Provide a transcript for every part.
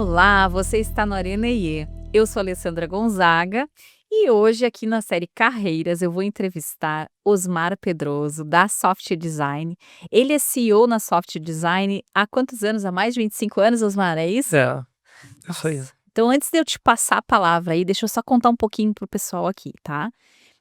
Olá, você está no Arena IE. Eu sou Alessandra Gonzaga e hoje aqui na série Carreiras eu vou entrevistar Osmar Pedroso da Soft Design. Ele é CEO na Soft Design há quantos anos? Há mais de 25 anos, Osmar, é isso? É, isso aí. Nossa. Então antes de eu te passar a palavra aí, deixa eu só contar um pouquinho pro pessoal aqui, tá?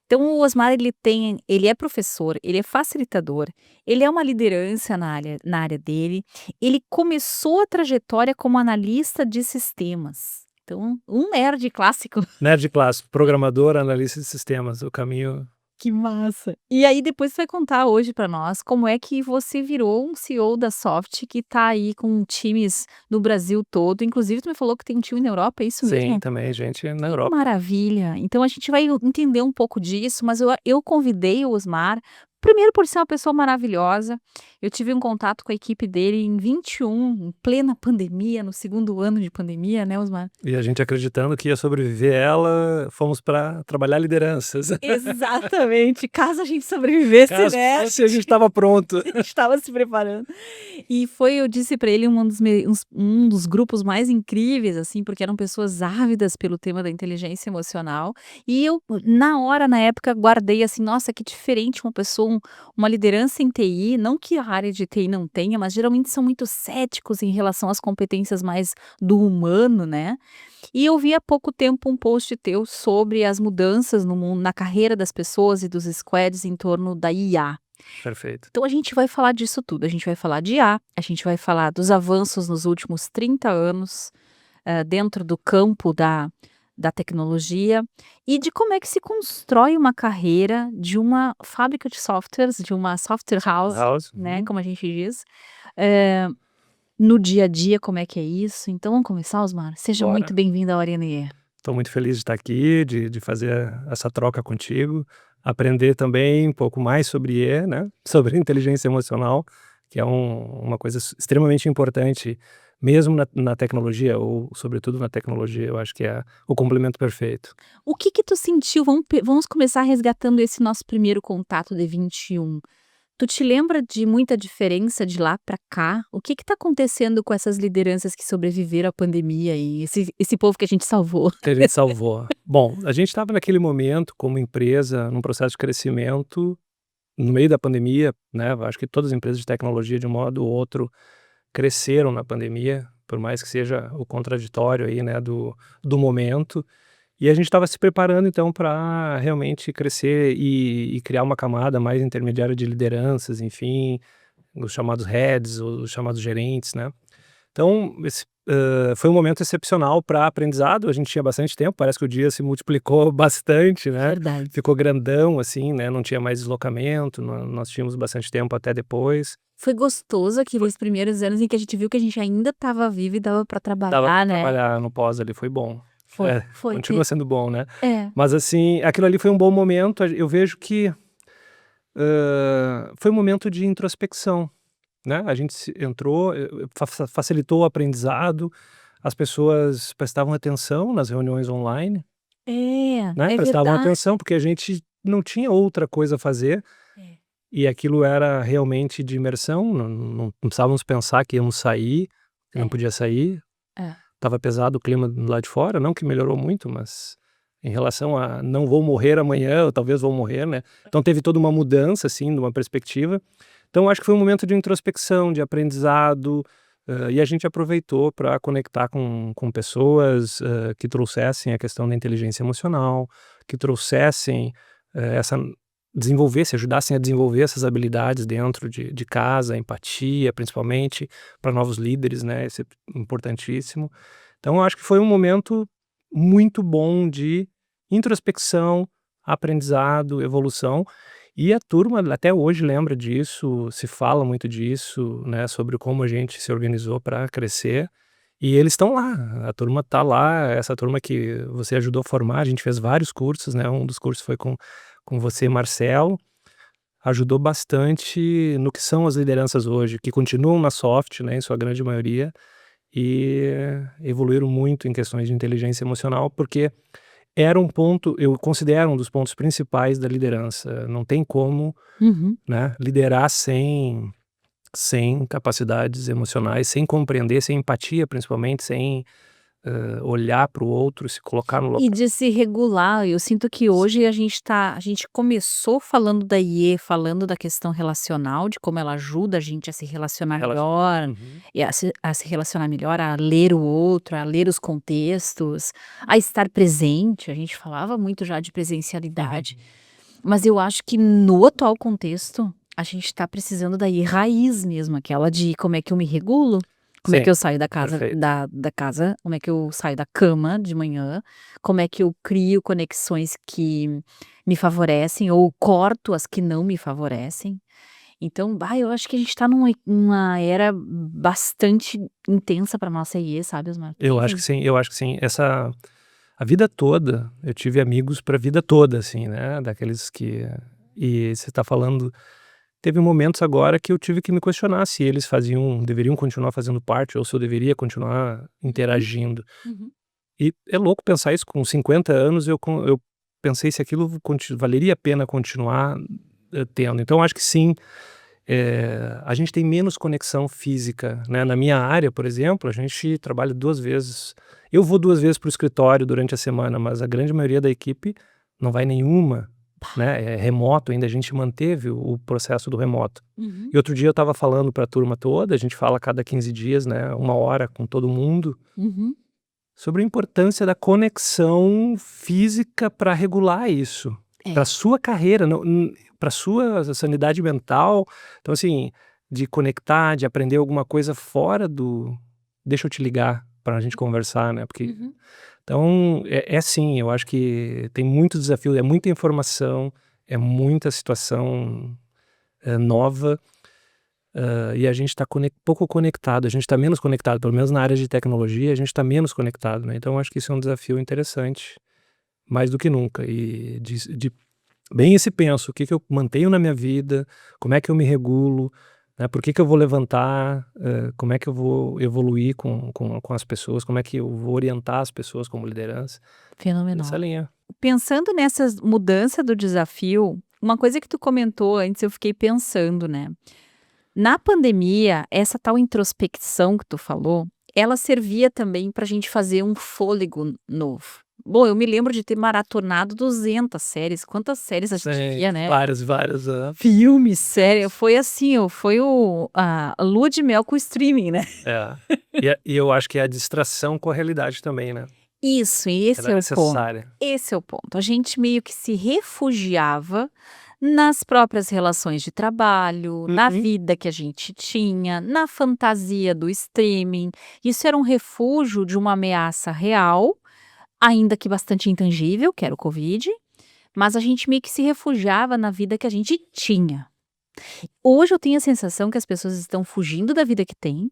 Então o Osmar ele é professor, ele é facilitador, ele é uma liderança na área dele, ele começou a trajetória como analista de sistemas. Então, um nerd clássico. Nerd clássico, programador, analista de sistemas, o caminho. Que massa! E aí depois você vai contar hoje para nós como é que você virou um CEO da Soft que tá aí com times no Brasil todo, inclusive tu me falou que tem um time na Europa, é isso Sim, mesmo? também, gente, na Que Europa. maravilha! Então a gente vai entender um pouco disso, mas eu convidei o Osmar, primeiro por ser uma pessoa maravilhosa. Eu tive um contato com a equipe dele em 21, em plena pandemia, no segundo ano de pandemia, né, Osmar? E a gente acreditando que ia sobreviver ela, fomos para trabalhar lideranças. Exatamente, caso a gente sobrevivesse, Caso né? fosse, a gente estava pronto. A gente estava se preparando. E eu disse para ele, um dos grupos mais incríveis, assim, porque eram pessoas ávidas pelo tema da inteligência emocional. E eu, na época, guardei assim, nossa, que diferente uma pessoa, uma liderança em TI, não que a área de TI não tenha, mas geralmente são muito céticos em relação às competências mais do humano, né? E eu vi há pouco tempo um post teu sobre as mudanças no mundo, na carreira das pessoas e dos squads em torno da IA. Perfeito. Então a gente vai falar disso tudo, a gente vai falar de IA, a gente vai falar dos avanços nos últimos 30 anos, dentro do campo da tecnologia e de como é que se constrói uma carreira de uma fábrica de softwares, de uma software house, House. né, como a gente diz, eh, no dia a dia, como é que é isso. Então vamos começar, Osmar? Seja muito Bora. bem-vindo ao Arena IE. Estou muito feliz de estar aqui, de fazer essa troca contigo, aprender também um pouco mais sobre IE, né? Sobre inteligência emocional, que é uma coisa extremamente importante, mesmo na tecnologia, ou sobretudo na tecnologia, eu acho que é o complemento perfeito. O que que tu sentiu? Vamos começar resgatando esse nosso primeiro contato de 21. Tu te lembra de muita diferença de lá para cá? O que que tá acontecendo com essas lideranças que sobreviveram à pandemia e esse povo que a gente salvou? Que a gente salvou. Bom, a gente estava naquele momento como empresa, num processo de crescimento, no meio da pandemia, né, eu acho que todas as empresas de tecnologia, de um modo ou outro, cresceram na pandemia, por mais que seja o contraditório aí, né, do momento. E a gente estava se preparando então para realmente crescer e criar uma camada mais intermediária de lideranças, enfim, os chamados heads, os chamados gerentes, né. Então, foi um momento excepcional para aprendizado, a gente tinha bastante tempo, parece que o dia se multiplicou bastante, né, Verdade. ficou grandão, assim, né, não tinha mais deslocamento, nós tínhamos bastante tempo até depois. Foi gostoso aqueles primeiros anos em que a gente viu que a gente ainda estava vivo e dava para Dava pra trabalhar, né? trabalhar no pós ali, foi bom. Foi, É, foi. continua sendo bom, né. É. Mas assim, aquilo ali foi um bom momento, eu vejo que, foi um momento de introspecção, né, a gente entrou, facilitou o aprendizado, as pessoas prestavam atenção nas reuniões online, né, É prestavam verdade. atenção, porque a gente não tinha outra coisa a fazer, É, e aquilo era realmente de imersão, não precisávamos pensar que íamos sair, que não é, podia sair, é. estava pesado o clima do lado de fora, não que melhorou muito, mas em relação a não vou morrer amanhã, ou talvez vou morrer, né, então teve toda uma mudança, assim, de uma perspectiva. Então acho que foi um momento de introspecção, de aprendizado, e a gente aproveitou para conectar com pessoas, que trouxessem a questão da inteligência emocional, que trouxessem, essa desenvolvesse, ajudassem a desenvolver essas habilidades dentro de casa, empatia, principalmente, para novos líderes, né, isso é importantíssimo. Então eu acho que foi um momento muito bom de introspecção, aprendizado, evolução, e a turma até hoje lembra disso, se fala muito disso, né, sobre como a gente se organizou para crescer, e eles estão lá, a turma está lá, essa turma que você ajudou a formar, a gente fez vários cursos, né, um dos cursos foi com você, Marcelo, ajudou bastante no que são as lideranças hoje, que continuam na soft, né, em sua grande maioria, e evoluíram muito em questões de inteligência emocional, porque era um ponto, eu considero um dos pontos principais da liderança. Não tem como, Uhum. né, liderar sem capacidades emocionais, sem compreender, sem empatia, principalmente, sem olhar para o outro, se colocar no E local. de se regular, eu sinto que hoje a gente começou falando da IE, falando da questão relacional, de como ela ajuda a gente a se relacionar melhor, Uhum. e a se relacionar melhor, a ler o outro, a ler os contextos, a estar presente, a gente falava muito já de presencialidade, mas eu acho que no atual contexto, a gente está precisando da IE raiz mesmo, aquela de como é que eu me regulo, como é Sim, que eu saio da casa perfeito. da casa, como é que eu saio da cama de manhã, como é que eu crio conexões que me favorecem ou corto as que não me favorecem. Então, eu acho que a gente tá numa era bastante intensa pra nossa IE, sabe, Osmar? Eu acho que sim, eu acho que sim. A vida toda, eu tive amigos pra vida toda, assim, né, daqueles que e você tá falando teve momentos agora que eu tive que me questionar se eles deveriam continuar fazendo parte ou se eu deveria continuar Uhum, interagindo. uhum. E é louco pensar isso, com 50 anos eu pensei se aquilo valeria a pena continuar, tendo. Então acho que sim, a gente tem menos conexão física, né. Na minha área, por exemplo, a gente trabalha 2 vezes, eu vou 2 vezes para o escritório durante a semana, mas a grande maioria da equipe não vai nenhuma, né, é remoto ainda, a gente manteve o processo do remoto. Uhum, E outro dia eu estava falando para a turma toda, a gente fala a cada 15 dias, né, 1 hora com todo mundo, uhum. sobre a importância da conexão física para regular isso, para É. sua carreira, para sua sanidade mental. Então, assim, de conectar, de aprender alguma coisa fora do "deixa eu te ligar para a gente conversar", né, porque Uhum. então, é sim, eu acho que tem muito desafio, é muita informação, é muita situação, nova, e a gente está pouco conectado, a gente está menos conectado, pelo menos na área de tecnologia, a gente está menos conectado, né, então eu acho que isso é um desafio interessante, mais do que nunca, e de bem esse penso, o que que eu mantenho na minha vida, como é que eu me regulo, né, por que que eu vou levantar, como é que eu vou evoluir com as pessoas, como é que eu vou orientar as pessoas como liderança, nessa Fenomenal. linha. Pensando nessas mudança do desafio, uma coisa que tu comentou antes, eu fiquei pensando, né. Na pandemia, essa tal introspecção que tu falou, ela servia também para a gente fazer um fôlego novo. Bom, eu me lembro de ter maratonado 200 séries, quantas séries a gente Sim, via, né, várias, várias, filmes, série, foi assim, foi a lua de mel com o streaming, né. é. E eu acho que é a distração com a realidade também, né, Isso, e ela esse é é o ponto, necessária. esse é o ponto. A gente meio que se refugiava nas próprias relações de trabalho, na Uhum. vida que a gente tinha, na fantasia do streaming. Isso era um refúgio de uma ameaça real, ainda que bastante intangível, que era o Covid, mas a gente meio que se refugiava na vida que a gente tinha. Hoje eu tenho a sensação que as pessoas estão fugindo da vida que têm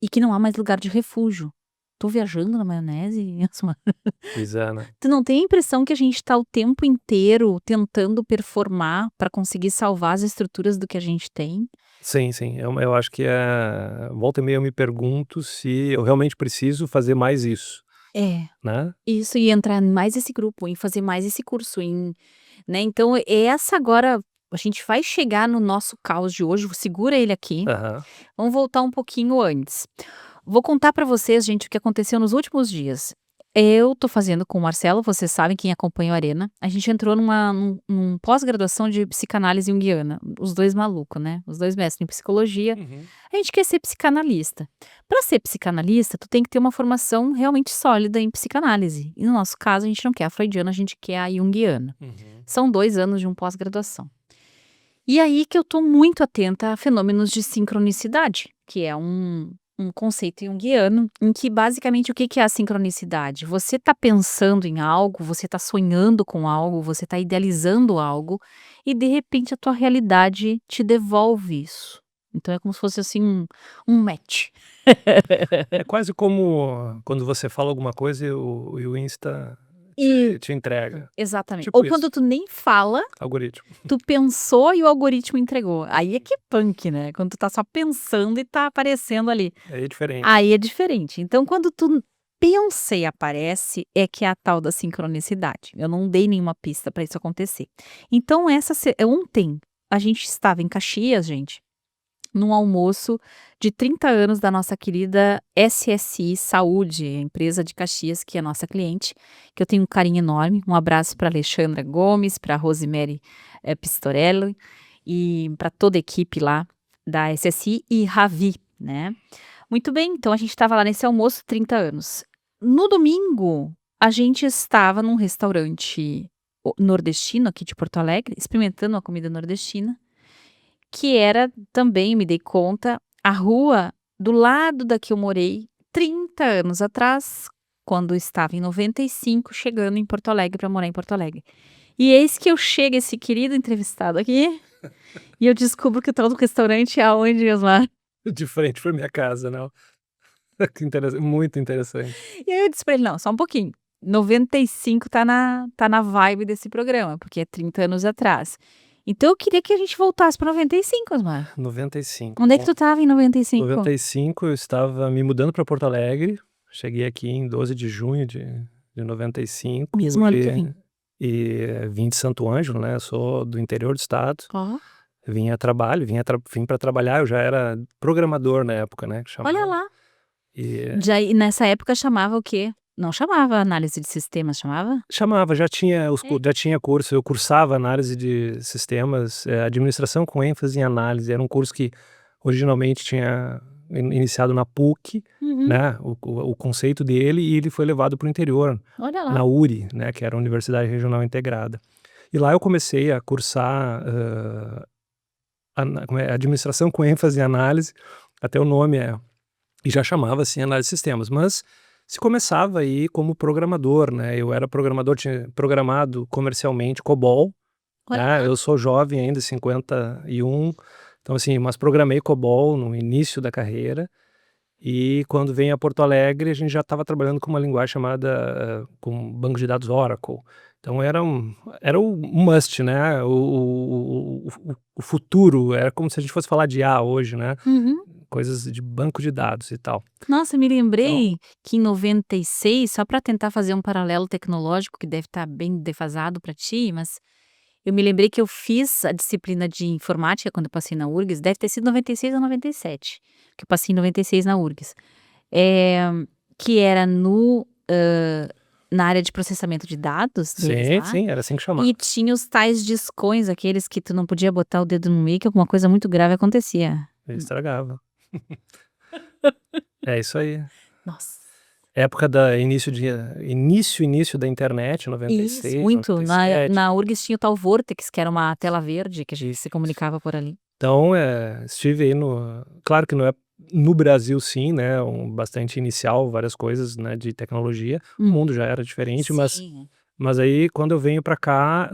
e que não há mais lugar de refúgio. Tô viajando na maionese? Pois é, né. Tu não tem a impressão que a gente tá o tempo inteiro tentando performar para conseguir salvar as estruturas do que a gente tem? Sim, sim, eu acho que volta e meia eu me pergunto se eu realmente preciso fazer mais isso, É, né. isso, e entrar em mais esse grupo, em fazer mais esse curso, né, então essa agora a gente vai chegar no nosso caos de hoje, segura ele aqui, Aham. vamos voltar um pouquinho antes. Vou contar para vocês, gente, o que aconteceu nos últimos dias. Eu tô fazendo com o Marcelo, vocês sabem, quem acompanha o Arena, a gente entrou num pós-graduação de psicanálise junguiana, os 2 maluco, né, os 2 mestres em psicologia, Uhum. a gente quer ser psicanalista. Para ser psicanalista, tu tem que ter uma formação realmente sólida em psicanálise, e no nosso caso a gente não quer a freudiana, a gente quer a junguiana. Uhum. São 2 anos de um pós-graduação. E aí que eu tô muito atenta a fenômenos de sincronicidade, que é um conceito junguiano, em que basicamente o que que é a sincronicidade? Você tá pensando em algo, você tá sonhando com algo, você tá idealizando algo, e de repente a tua realidade te devolve isso. Então é como se fosse assim um match. É quase como quando você fala alguma coisa e o Insta E te entrega, exatamente. Ou tipo isso, quando tu nem fala, algoritmo. tu pensou e o algoritmo entregou. Aí é que é punk, né, quando tu tá só pensando e tá aparecendo ali. Aí é diferente. Aí é diferente. Então quando tu pensa e aparece, é que é a tal da sincronicidade. Eu não dei nenhuma pista para isso acontecer. Então ontem a gente estava em Caxias, gente, num almoço de 30 anos da nossa querida SSI Saúde, a empresa de Caxias, que é nossa cliente, que eu tenho um carinho enorme. Um abraço para Alexandra Gomes, para Rosemary Pistorelli e para toda a equipe lá da SSI e Ravi, né? Muito bem, então a gente estava lá nesse almoço, 30 anos. No domingo, a gente estava num restaurante nordestino aqui de Porto Alegre, experimentando a comida nordestina, que era também, me dei conta, a rua do lado da que eu morei 30 anos atrás, quando eu estava em 95, chegando em Porto Alegre para morar em Porto Alegre. E eis que eu chego esse querido entrevistado aqui e eu descubro que o tal do restaurante é aonde, Osmar? De frente pra minha casa, não. Que interessante, muito interessante. E aí eu disse pra ele: "Não, só um pouquinho, 95 tá na vibe desse programa, porque é 30 anos atrás. Então eu queria que a gente voltasse pra 95, Osmar. 95. Onde é que Bom, tu estava em 95?" 95 eu estava me mudando para Porto Alegre, cheguei aqui em 12 de junho de 95 Mesmo ano que eu vim. e vim de Santo Ângelo, né, eu sou do interior do estado, Ó, vim a trabalho, vim para trabalhar, eu já era programador na época, né, que olha chamava. lá. E Já e nessa época chamava o quê? Não chamava análise de sistemas, chamava? chamava, já tinha É. já tinha curso, eu cursava análise de sistemas, administração com ênfase em análise, era um curso que originalmente tinha iniciado na PUC, Uhum. né, o conceito dele, e ele foi levado para o interior, Olha lá. na URI, né, que era a Universidade Regional Integrada. E lá eu comecei a cursar, administração com ênfase em análise, até o nome e já chamava assim análise de sistemas, mas se começava aí como programador, né, eu era programador, tinha programado comercialmente COBOL, Olha né, lá. eu sou jovem ainda, 51, então assim, mas programei COBOL no início da carreira, e quando vem a Porto Alegre a gente já estava trabalhando com uma linguagem chamada, com banco de dados Oracle, então era o must, né, o futuro, era como se a gente fosse falar de IA hoje, né, Uhum. coisas de banco de dados e tal. Nossa, me Então lembrei que em 96, só para tentar fazer um paralelo tecnológico que deve estar bem defasado para ti, mas eu me lembrei que eu fiz a disciplina de informática quando eu passei na URGS, deve ter sido 96 ou 97, que eu passei em 96 na URGS, eh, que era na área de processamento de dados deles sim, lá, sim, era assim que chamava. e tinha os tais discões, aqueles que tu não podia botar o dedo no meio, que alguma coisa muito grave acontecia. Ele estragava. É isso aí. Nossa. Época da início da internet, Isso, 96, muito. Na 97. na URGS tinha o tal Vortex, que era uma tela verde que a gente se comunicava por ali. Então, estive aí no claro que não é no Brasil sim, né, bastante inicial, várias coisas, né, de tecnologia, o Hum. mundo já era diferente, mas Sim. aí quando eu venho para cá,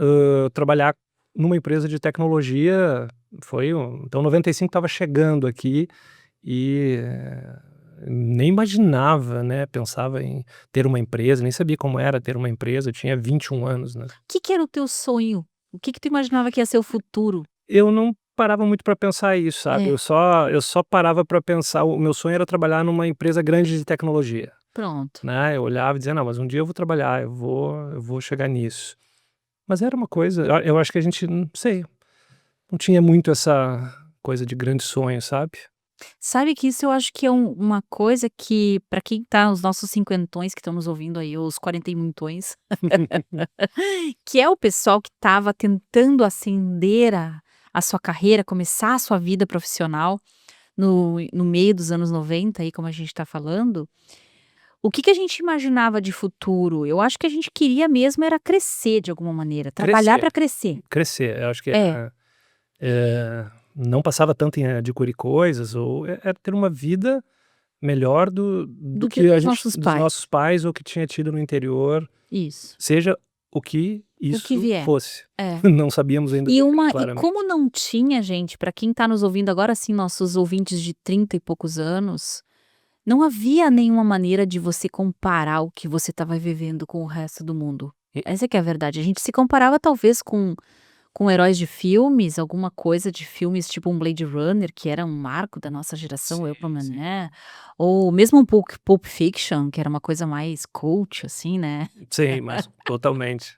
trabalhar numa empresa de tecnologia, então 95 estava chegando aqui e, nem imaginava, né, pensava em ter uma empresa, nem sabia como era ter uma empresa, eu tinha 21 anos, né. Que era o teu sonho? O que tu imaginava que ia ser o futuro? Eu não parava muito para pensar isso, sabe, É, eu só parava para pensar, o meu sonho era trabalhar numa empresa grande de tecnologia, pronto. né, eu olhava e dizia: "Não, mas um dia eu vou trabalhar, eu vou chegar nisso". Mas era uma coisa, eu acho que a gente, não sei, não tinha muito essa coisa de grande sonho, sabe. Sabe que isso eu acho que é uma coisa que para quem tá os nossos cinquentões que estão nos ouvindo aí, ou os quarenta e muitões, que é o pessoal que estava tentando ascender a sua carreira, começar a sua vida profissional no meio dos anos 90 aí, como a gente está falando. O que que a gente imaginava de futuro? Eu acho que a gente queria mesmo era crescer de alguma maneira, trabalhar Crescer, para crescer. crescer, eu acho que É, não passava tanto em adquirir coisas, ou era ter uma vida melhor do do que que a os gente, nossos dos pais. nossos pais ou que tinha tido no interior, Isso, seja o que o que isso vier. fosse. É. Não sabíamos ainda definir E claramente. como não tinha gente, para quem está nos ouvindo agora, sim, nossos ouvintes de 30 e poucos anos, não havia nenhuma maneira de você comparar o que você estava vivendo com o resto do mundo. E Essa que é a verdade. A gente se comparava talvez com com heróis de filmes, alguma coisa de filmes tipo um Blade Runner, que era um marco da nossa geração, Sim, eu pelo menos, sim. né, ou mesmo um Pulp Fiction, que era uma coisa mais cult, assim, né. Sim, mas totalmente.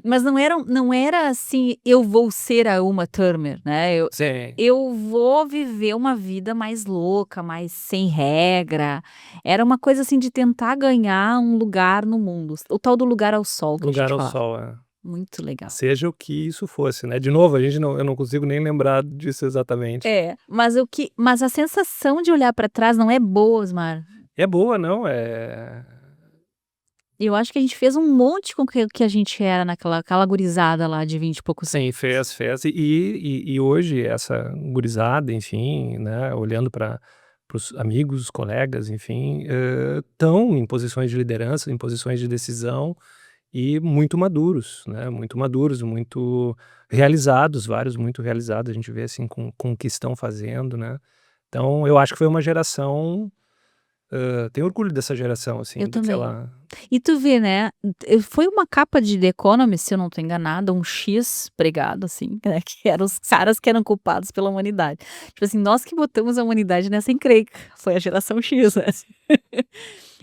Mas não era assim: "Eu vou ser a Uma Thurman", né, eu Sim, eu vou viver uma vida mais louca, mais sem regra. Era uma coisa, assim, de tentar ganhar um lugar no mundo, o tal do lugar ao sol que a lugar gente ao falava. sol, Muito legal. seja o que isso fosse, né. De novo, eu não consigo nem lembrar disso exatamente. É, mas a sensação de olhar pra trás não é boa, Osmar. É boa, não, Eu acho que a gente fez um monte com o que a gente era naquela aquela gurizada lá de 20 e poucos sim, anos. fez. E hoje essa gurizada, enfim, né, olhando para os amigos, colegas, enfim, estão em posições de liderança, em posições de decisão e muito maduros, né, muito maduros, muito realizados, vários muito realizados, a gente vê, assim, com o que estão fazendo, né. Então eu acho que foi uma geração, tenho orgulho dessa geração, Eu assim, do que também. ela E tu vê, né, foi uma capa de The Economist, se eu não tô enganada, um X pregado, assim, né, que eram os caras que eram culpados pela humanidade. Tipo assim, nós que botamos a humanidade nessa encrenca, foi a geração X, né.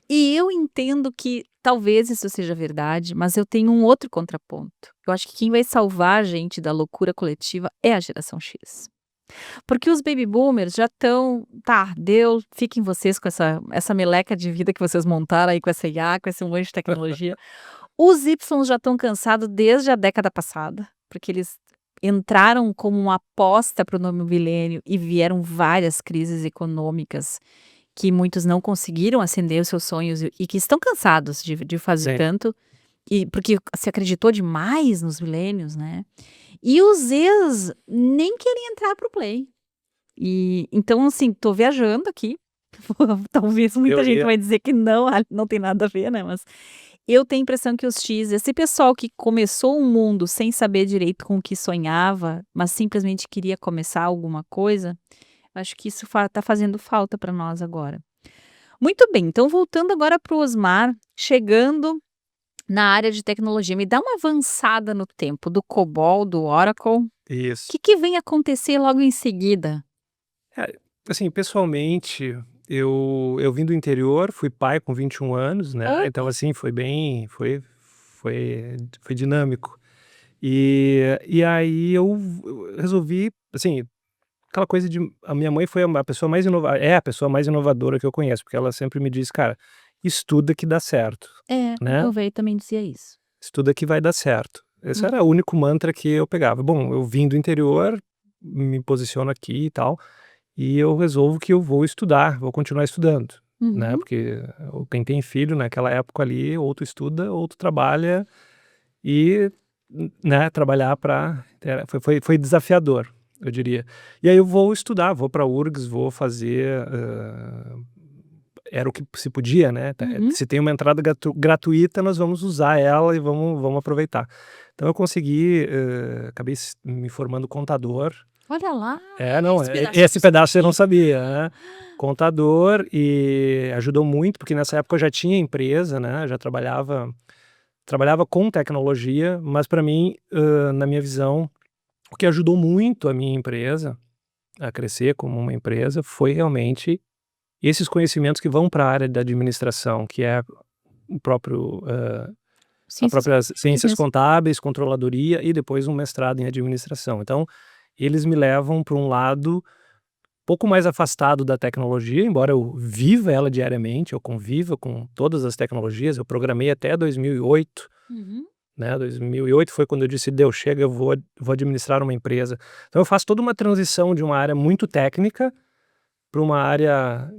E eu entendo que talvez isso seja verdade, mas eu tenho um outro contraponto. Eu acho que quem vai salvar a gente da loucura coletiva é a geração X. Porque os baby boomers já estão, tá, deu, fiquem vocês com essa meleca de vida que vocês montaram aí com essa IA, com esse monte de tecnologia. Os Y já estão cansados desde a década passada, porque eles entraram como uma aposta para o novo milênio e vieram várias crises econômicas que muitos não conseguiram acender os seus sonhos e que estão cansados de fazer sim, tanto, e porque se acreditou demais nos milênios, né. E os Zs nem querem entrar para o play. E então, assim, tô viajando aqui, talvez muita eu gente ia vai dizer que não, não tem nada a ver, né, mas eu tenho a impressão que os X, esse pessoal que começou um mundo sem saber direito com o que sonhava, mas simplesmente queria começar alguma coisa, acho que isso tá fazendo falta para nós agora. Muito bem, então voltando agora para o Osmar, chegando na área de tecnologia, me dá uma avançada no tempo do COBOL, do Oracle, o isso. que vem acontecer logo em seguida? É, assim, pessoalmente, eu vim do interior, fui pai com 21 anos, né, Opa! então, assim, foi dinâmico. E aí eu resolvi, assim, aquela coisa de a minha mãe foi a pessoa mais a pessoa mais inovadora que eu conheço, porque ela sempre me diz: "Cara, estuda que dá certo", É, né, meu velho também dizia isso. "estuda que vai dar certo". Esse era o Uhum, único mantra que eu pegava. Bom, eu vim do interior, me posiciono aqui e tal. E eu resolvo que eu vou estudar, vou continuar estudando, né, uhum. porque quem tem filho naquela época ali, ou tu estuda ou tu trabalha e, né, trabalhar para foi desafiador, eu diria. E aí eu vou estudar, vou pra URGS, vou fazer, era o que se podia, né, Uhum. se tem uma entrada gratuita, nós vamos usar ela e vamos aproveitar. Então eu consegui, acabei me formando contador. Olha lá, É, não, esse pedaço eu esse não pedaço eu não sabia. sabia, contador e ajudou muito, porque nessa época eu já tinha empresa, né, já trabalhava com tecnologia, mas para mim, na minha visão, o que ajudou muito a minha empresa a crescer como uma empresa foi realmente esses conhecimentos que vão para a área da administração, que é o próprio, a Ciências própria contábeis ciências mesmo. contábeis, controladoria e depois um mestrado em administração. Então, eles me levam para um lado pouco mais afastado da tecnologia, embora eu viva ela diariamente, eu conviva com todas as tecnologias, eu programei até 2008, Uhum. né, 2008 foi quando eu disse: "Deu, chega, eu vou administrar uma empresa". Então eu faço toda uma transição de uma área muito técnica para uma área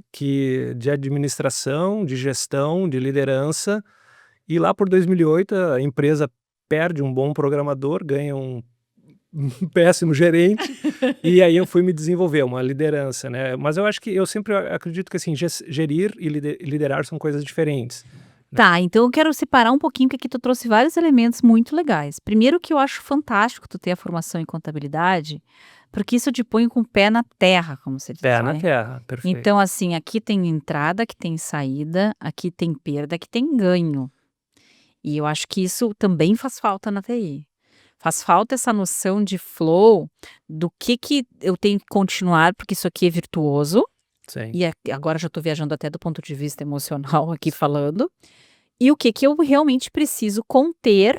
de administração, de gestão, de liderança, e lá por 2008 a empresa perde um bom programador, ganha um péssimo gerente, e aí eu fui me desenvolver, uma liderança, né. Mas eu acho que eu sempre acredito que, assim, gerir e liderar são coisas diferentes. Tá, então eu quero separar um pouquinho, porque aqui tu trouxe vários elementos muito legais. Primeiro que eu acho fantástico tu ter a formação em contabilidade, porque isso te põe com o pé na terra, como se diz, Pé na né. terra, perfeito. Então, assim, aqui tem entrada, aqui tem saída, aqui tem perda, aqui tem ganho. E eu acho que isso também faz falta na TI. Faz falta essa noção de flow, do que eu tenho que continuar, porque isso aqui é virtuoso, Sim. e agora já estou viajando até do ponto de vista emocional aqui falando, e o que eu realmente preciso conter,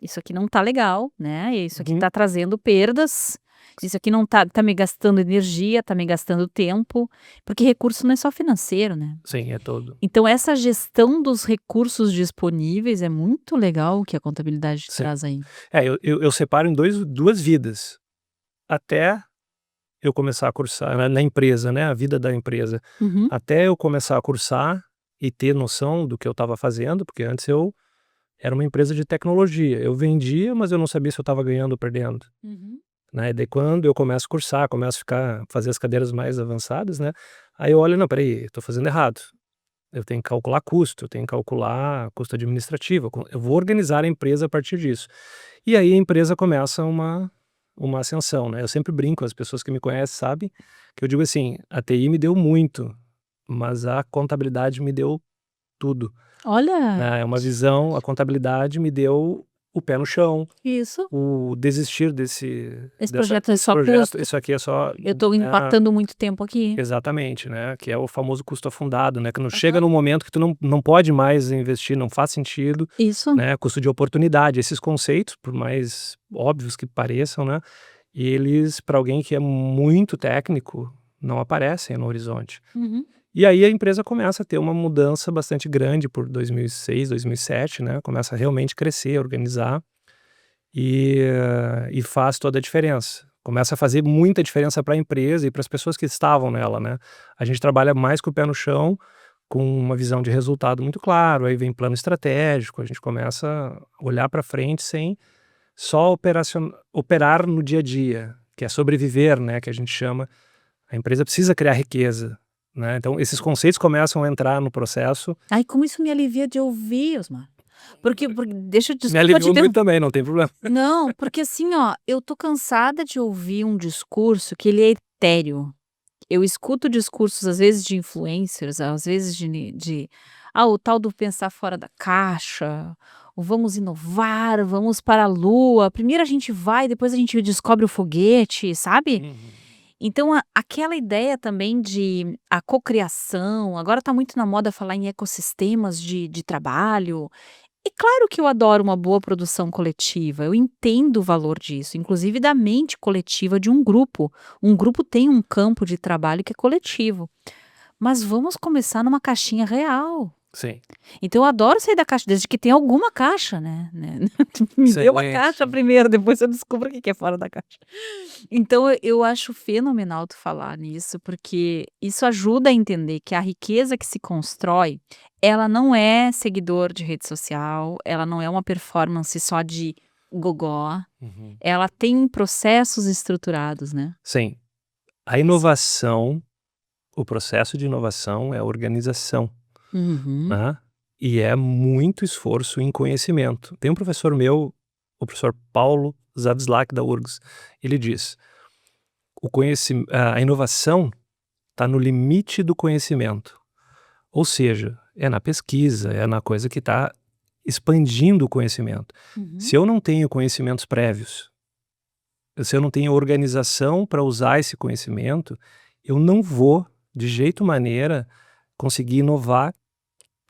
isso aqui não tá legal, né, e isso aqui Uhum. tá trazendo perdas, isso aqui não tá me gastando energia, tá me gastando tempo, porque recurso não é só financeiro, né. Sim, é todo. Então essa gestão dos recursos disponíveis é muito legal o que a contabilidade Sim. traz aí. Eu separo em duas vidas. Até eu começar a cursar na empresa, né, a vida da empresa. Uhum, Até eu começar a cursar e ter noção do que eu estava fazendo, porque antes eu era uma empresa de tecnologia. Eu vendia, mas eu não sabia se eu estava ganhando ou perdendo, uhum. né. E daí quando eu começo a cursar, começo a fazer as cadeiras mais avançadas, né, aí eu olho: "Não, espera aí, estou fazendo errado. Eu tenho que calcular custo, eu tenho que calcular custo administrativo, eu vou organizar a empresa a partir disso". E aí a empresa começa uma ascensão, né. Eu sempre brinco, as pessoas que me conhecem sabem, que eu digo assim: "A TI me deu muito, mas a contabilidade me deu tudo", Olha, né. É uma visão, a contabilidade me deu o pé no chão, isso, o desistir esse projeto é desse só projeto, custo, isso aqui é só, eu estou né. empatando muito tempo aqui. Exatamente, né, que é o famoso custo afundado, né, que não chega Aham. num momento que tu não pode mais investir, não faz sentido, Isso. né, custo de oportunidade, esses conceitos, por mais óbvios que pareçam, né, e eles, para alguém que é muito técnico, não aparecem no horizonte. Uhum. E aí a empresa começa a ter uma mudança bastante grande por 2006, 2007, né, começa a realmente crescer, organizar, e faz toda a diferença. Começa a fazer muita diferença para a empresa e para as pessoas que estavam nela, né. A gente trabalha mais com o pé no chão, com uma visão de resultado muito claro, aí vem plano estratégico, a gente começa a olhar para frente sem só operar no dia a dia, que é sobreviver, né, que a gente chama. A empresa precisa criar riqueza, né, então esses conceitos começam a entrar no processo. Ai, como isso me alivia de ouvir, Osmar. Porque deixa eu Me desculpa te aliviou muito interromper. também, não tem problema. Não, porque assim, ó, eu tô cansada de ouvir um discurso que ele é etéreo. Eu escuto discursos, às vezes, de influencers, às vezes o tal do pensar fora da caixa, o vamos inovar, vamos para a lua, primeiro a gente vai, depois a gente descobre o foguete, sabe? Uhum. Então aquela ideia também de a cocriação, agora tá muito na moda falar em ecossistemas de trabalho, e claro que eu adoro uma boa produção coletiva, eu entendo o valor disso, inclusive da mente coletiva de um grupo. Um grupo tem um campo de trabalho que é coletivo, mas vamos começar numa caixinha real. Sim. Então eu adoro sair da caixa, desde que tenha alguma caixa, né. Me dê uma Sim, caixa sim. primeiro, depois eu descubro o que que é fora da caixa. Então eu acho fenomenal tu falar nisso, porque isso ajuda a entender que a riqueza que se constrói, ela não é seguidor de rede social, ela não é uma performance só de gogó, Uhum. ela tem processos estruturados, né. Sim. A inovação, o processo de inovação é a organização, Uhum. né, e é muito esforço em conhecimento. Tem um professor meu, o professor Paulo Zavislak da URGS, ele diz: a inovação está no limite do conhecimento, ou seja, é na pesquisa, é na coisa que está expandindo o conhecimento. Uhum. Se eu não tenho conhecimentos prévios, se eu não tenho organização para usar esse conhecimento, eu não vou, de jeito maneira, conseguir inovar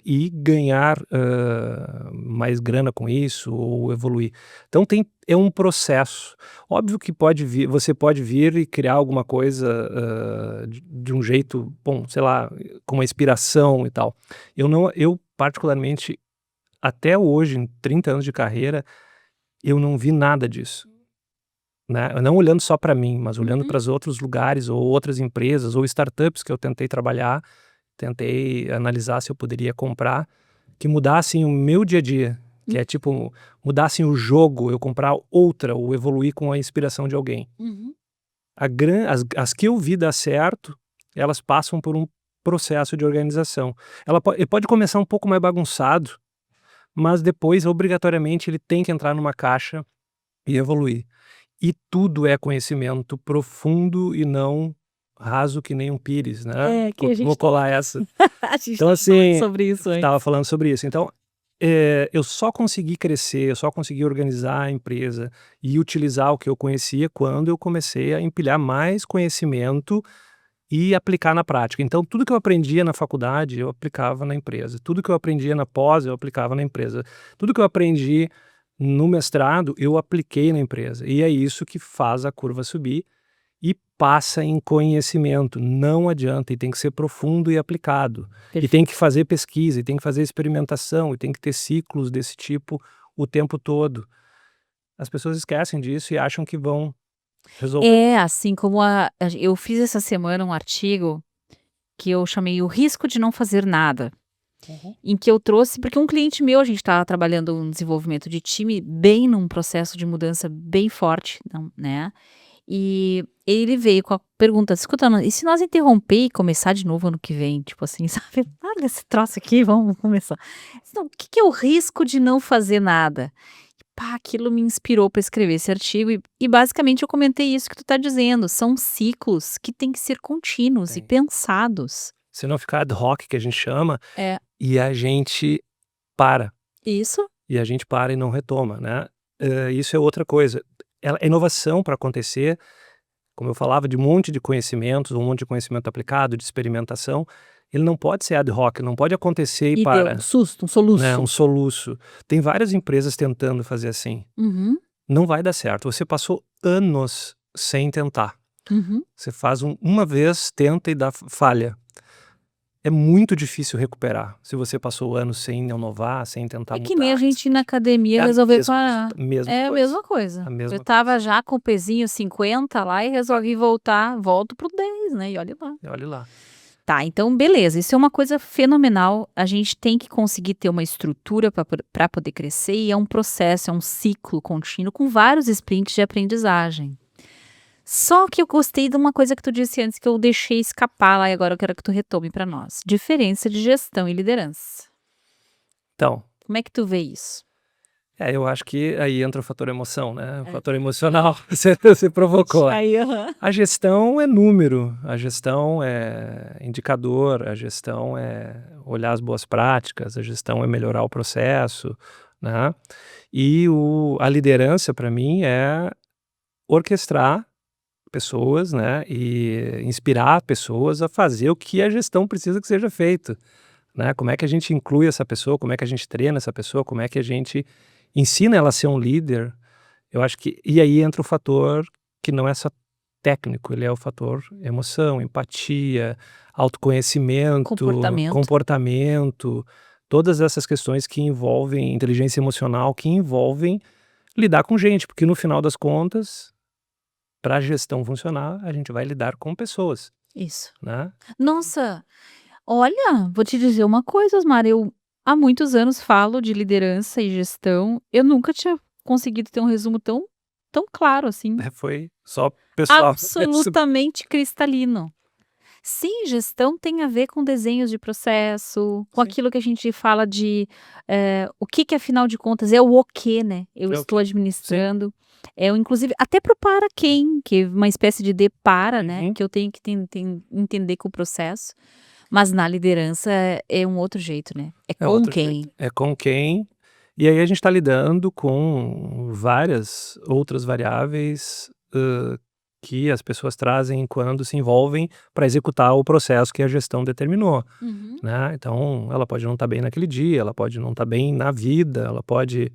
e ganhar, mais grana com isso ou evoluir. Então é um processo. Óbvio que você pode vir e criar alguma coisa, de um jeito, bom, sei lá, com uma inspiração e tal. Eu particularmente, até hoje, em 30 anos de carreira, eu não vi nada disso, né, não olhando só para mim, mas olhando Uhum. para os outros lugares ou outras empresas ou startups que eu tentei trabalhar, tentei analisar se eu poderia comprar, que mudassem o meu dia a dia, que é tipo, mudassem o jogo, eu comprar outra ou evoluir com a inspiração de alguém. Uhum. As que eu vi dar certo, elas passam por um processo de organização. Ele pode começar um pouco mais bagunçado, mas depois obrigatoriamente ele tem que entrar numa caixa e evoluir. E tudo é conhecimento profundo e não raso que nem um pires, né. É, que a Vou gente colar essa. a gente Então estava falando assim, sobre isso estava antes. falando sobre isso. Então, eu só consegui crescer, eu só consegui organizar a empresa e utilizar o que eu conhecia quando eu comecei a empilhar mais conhecimento e aplicar na prática. Então, tudo que eu aprendia na faculdade, eu aplicava na empresa. Tudo que eu aprendia na pós, eu aplicava na empresa. Tudo que eu aprendi no mestrado, eu apliquei na empresa. E é isso que faz a curva subir e passa em conhecimento. Não adianta, e tem que ser profundo e aplicado. E tem que fazer pesquisa, e tem que fazer experimentação, e tem que ter ciclos desse tipo o tempo todo. As pessoas esquecem disso e acham que vão resolver. É, assim como eu fiz essa semana um artigo que eu chamei "O risco de não fazer nada", em que eu trouxe porque um cliente meu, a gente estava trabalhando um desenvolvimento de time bem num processo de mudança bem forte, não, né, e ele veio com a pergunta: "Escuta, Ana, e se nós interromper e começar de novo ano que vem?", tipo assim, sabe, "Larga esse troço aqui, vamos começar". Então, o que que é o risco de não fazer nada? Pá, aquilo me inspirou para escrever esse artigo e basicamente eu comentei isso que tu tá dizendo, são ciclos que têm que ser contínuos e Tem. pensados. Se não ficar ad hoc, que a gente chama, É. e a gente para. Isso. E a gente para e não retoma, né. Isso é outra coisa. A inovação para acontecer, como eu falava de um monte de conhecimentos, um monte de conhecimento aplicado, de experimentação, ele não pode ser ad hoc, não pode acontecer e E deu um para, susto, um né, soluço. um soluço. Tem várias empresas tentando fazer assim. Uhum, Não vai dar certo. Você passou anos sem tentar. uhum. Você faz uma vez, tenta e dá falha. É muito difícil recuperar, se você passou anos sem inovar, sem tentar É que nem a mudar. gente ir na academia É e a resolver mesma parar. mesma É a coisa, mesma coisa. a Eu mesma estava já com o pezinho 50 lá e resolvi voltar, volto pro 10, né, e olhe lá. e olhe lá. Tá, então beleza, isso é uma coisa fenomenal, a gente tem que conseguir ter uma estrutura para poder crescer e é um processo, é um ciclo contínuo com vários sprints de aprendizagem. Só que eu gostei de uma coisa que tu disse antes que eu deixei escapar lá e agora eu quero que tu retome para nós, diferença de gestão e liderança. Então, Como é que tu vê isso? eu acho que aí entra o fator emoção, né, o É. fator emocional, você provocou. Aí, aham. A gestão é número, a gestão é indicador, a gestão é olhar as boas práticas, a gestão é melhorar o processo, né, e a liderança para mim é orquestrar pessoas, né, e inspirar pessoas a fazer o que a gestão precisa que seja feito, né. Como é que a gente inclui essa pessoa, como é que a gente treina essa pessoa, como é que a gente ensina ela a ser um líder. Eu acho que e aí entra o fator que não é só técnico, ele é o fator emoção, empatia, autoconhecimento, Comportamento. comportamento, todas essas questões que envolvem inteligência emocional, que envolvem lidar com gente, porque no final das contas, para a gestão funcionar, a gente vai lidar com pessoas, Isso. né. Nossa, olha, vou te dizer uma coisa, Osmar, eu há muitos anos falo de liderança e gestão, eu nunca tinha conseguido ter um resumo tão claro assim, Foi só pessoal mesmo. absolutamente cristalino. Sim, gestão tem a ver com desenhos de processo, com Sim, aquilo que a gente fala de, o que que afinal de contas é o quê, né, eu é o estou que sim. administrando, inclusive até para o para quem, que é uma espécie de para, né, Uhum. que eu tenho que entender com o processo, mas na liderança é um outro jeito, né, é É com outro jeito. quem. É com quem, e aí a gente está lidando com várias outras variáveis, que as pessoas trazem quando se envolvem para executar o processo que a gestão determinou, Uhum. né. Então ela pode não estar bem naquele dia, ela pode não estar bem na vida, ela pode,